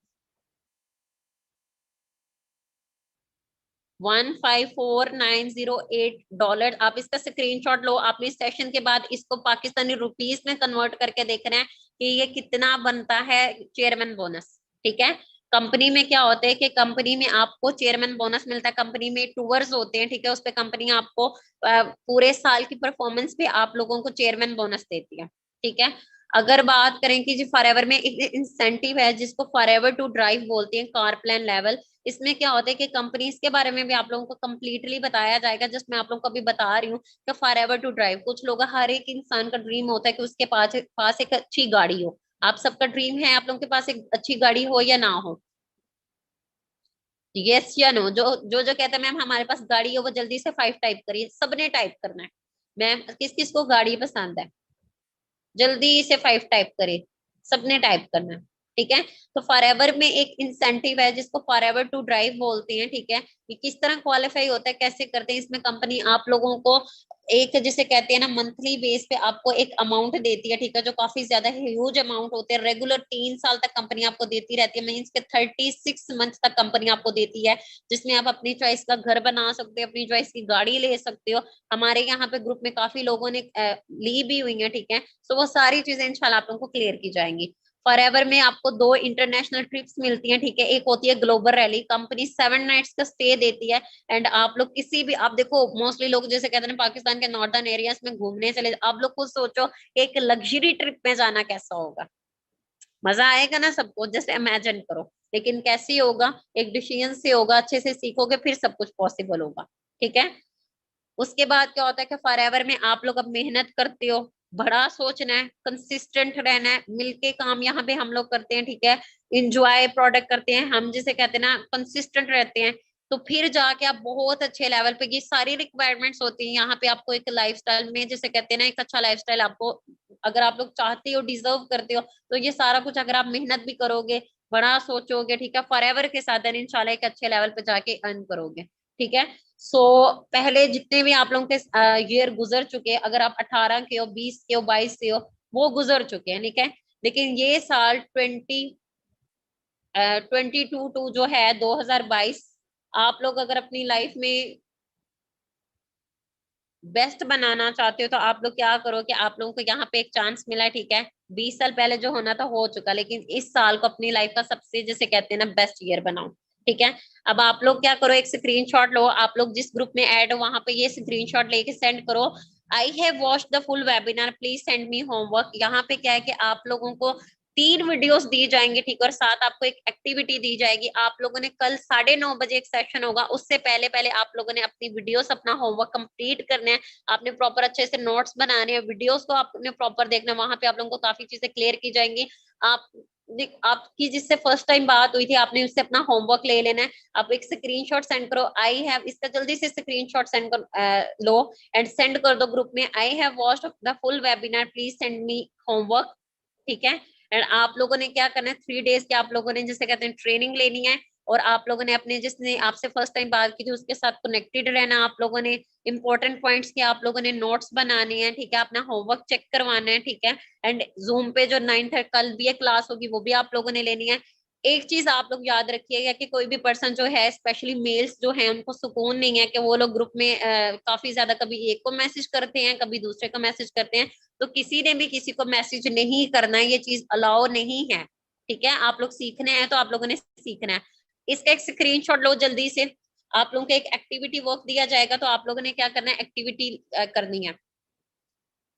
$154,908, आप इसका स्क्रीनशॉट लो। आपने इस सेशन के बाद इसको पाकिस्तानी रुपीस में कन्वर्ट करके देख रहे हैं कि ये कितना बनता है चेयरमैन बोनस, ठीक है। कंपनी में क्या होता है कि कंपनी में आपको चेयरमैन बोनस मिलता है, कंपनी में टूवर्स होते हैं, ठीक है, उस पे कंपनी आपको पूरे साल की परफॉर्मेंस पे आप लोगों को चेयरमैन बोनस देती है, ठीक है। अगर बात करें कि जी फॉरएवर में एक इंसेंटिव है जिसको फॉरएवर टू ड्राइव बोलते हैं, कार प्लान लेवल। इसमें क्या होता है कि कंपनीज के बारे में भी आप लोगों को कंप्लीटली बताया जाएगा, जस्ट मैं आप लोगों को अभी बता रही हूँ कि फॉरएवर टू ड्राइव, कुछ लोग, हर एक इंसान का ड्रीम होता है कि उसके पास एक अच्छी गाड़ी हो। आप सबका ड्रीम है आप लोगों के पास एक अच्छी गाड़ी हो या ना हो? यस या नो? जो जो जो कहता है मैम हमारे पास गाड़ी हो वो जल्दी से 5 टाइप करिए, सबने टाइप करना है। मैम किस किस को गाड़ी पसंद है, जल्दी से 5 टाइप करे, सबने टाइप करना है, ठीक है। तो फॉरएवर में एक इंसेंटिव है जिसको फॉरएवर टू ड्राइव बोलते हैं, ठीक है। ये किस तरह क्वालिफाई होता है, कैसे करते हैं, इसमें कंपनी आप लोगों को एक, जिसे कहते हैं ना, मंथली बेस पे आपको एक अमाउंट देती है, ठीक है, जो काफी ज्यादा ह्यूज अमाउंट होते हैं। रेगुलर 3 साल तक कंपनी आपको देती रहती है, मीन्स के 36 मंथ तक कंपनी आपको देती है, जिसमें आप अपनी चॉइस का घर बना सकते हो, अपनी चॉइस की गाड़ी ले सकते हो। हमारे यहाँ पे ग्रुप में काफी लोगों ने ली भी हुई है, ठीक है। तो वो सारी चीजें इंशाल्लाह आप लोगों को क्लियर की जाएंगी। फॉरएवर में आपको 2 इंटरनेशनल ट्रिप्स मिलती हैं, ठीक है। एक होती है ग्लोबल रैली, कंपनी 7 नाइट्स का स्टे देती है, एंड आप लोग किसी भी, आप देखो मोस्टली लोग जैसे कहते हैं पाकिस्तान के नॉर्दर्न एरियाज में घूमने चले, आप लोग खुद सोचो एक लग्जरी ट्रिप में जाना कैसा होगा, मजा आएगा ना सबको, जस्ट इमेजिन करो। लेकिन कैसे होगा, एक डिसीजन से होगा, अच्छे से सीखोगे फिर सब कुछ पॉसिबल होगा, ठीक है। उसके बाद क्या होता है कि फॉरएवर में आप लोग अब मेहनत करते हो, बड़ा सोचना है, कंसिस्टेंट रहना है, मिलके काम यहाँ पे हम लोग करते हैं, ठीक है, इंजॉय प्रोडक्ट करते हैं हम, जिसे कहते हैं ना कंसिस्टेंट रहते हैं, तो फिर जाके आप बहुत अच्छे लेवल पे, ये सारी रिक्वायरमेंट्स होती हैं यहाँ पे आपको एक लाइफस्टाइल में, जिसे कहते हैं ना एक अच्छा लाइफस्टाइल आपको, अगर आप लोग चाहते हो, डिजर्व करते हो, तो ये सारा कुछ अगर आप मेहनत भी करोगे, बड़ा सोचोगे, ठीक है, फॉरएवर के साथ देन इंशाल्लाह एक अच्छे लेवल पे जाके अर्न करोगे, ठीक है। सो पहले जितने भी आप लोगों के ईयर गुजर चुके हैं, अगर आप 18 के हो, 20 के हो, 22 से हो, वो गुजर चुके हैं, ठीक है। लेकिन ये साल 22 जो है 2022, आप लोग अगर अपनी लाइफ में बेस्ट बनाना चाहते हो, तो आप लोग क्या करो कि आप लोगों को यहाँ पे एक चांस मिला है, ठीक है, 20 साल पहले जो होना था हो चुका, लेकिन इस साल को अपनी लाइफ का सबसे, जैसे कहते हैं ना, बेस्ट ईयर बनाओ, ठीक है। अब आप लोग क्या करो, एक स्क्रीनशॉट लो, आप लोग जिस ग्रुप में ऐड हो वहां पे ये स्क्रीनशॉट लेके सेंड करो, I have watched the full webinar, please send me homework. यहाँ पे क्या है कि आप लोगों को 3 वीडियोस दी जाएंगे, ठीक है, और साथ आपको एक एक्टिविटी दी जाएगी। आप लोगों ने कल 9:30 बजे एक सेशन होगा, उससे पहले पहले आप लोगों ने अपनी वीडियोस, अपना होमवर्क कंप्लीट करना है, आपने प्रॉपर अच्छे से नोट्स बनाने हैं, वीडियोस को आपने प्रॉपर देखना है, वहां पे आप लोगों को काफी चीजें क्लियर की जाएंगी। आप आपकी जिससे फर्स्ट टाइम बात हुई थी, आपने उससे अपना होमवर्क ले लेना है, आप एक स्क्रीनशॉट सेंड करो, आई हैव, इसका जल्दी से स्क्रीनशॉट सेंड कर लो एंड सेंड कर दो ग्रुप में, I have watched the full webinar, please send me homework, ठीक है। एंड आप लोगों ने क्या करना है, 3 डेज की आप लोगों ने जिसे कहते हैं ट्रेनिंग लेनी है, और आप लोगों ने अपने, जिसने आपसे फर्स्ट टाइम बात की थी, उसके साथ कनेक्टेड रहना, आप लोगों ने इंपॉर्टेंट पॉइंट्स के आप लोगों ने नोट्स बनाने हैं, ठीक है, अपना होमवर्क चेक करवाना है, ठीक है। एंड जूम पे जो 9th है, कल भी एक क्लास होगी, वो भी आप लोगों ने लेनी है। एक चीज आप लोग याद रखिएगा कि कोई भी पर्सन जो है, स्पेशली मेल्स जो है, उनको सुकून नहीं है कि वो लोग ग्रुप में काफी ज्यादा, कभी एक को मैसेज करते हैं, कभी दूसरे को मैसेज करते हैं, तो किसी ने भी किसी को मैसेज नहीं करना है, ये चीज अलाउ नहीं है, ठीक है। आप लोग सीखने हैं तो आप लोगों ने सीखना है। इसका एक स्क्रीनशॉट लो जल्दी से, आप लोगों को एक एक्टिविटी वर्क दिया जाएगा, तो आप लोगों ने क्या करना है, एक्टिविटी करनी है,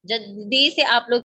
जल्दी से आप लोग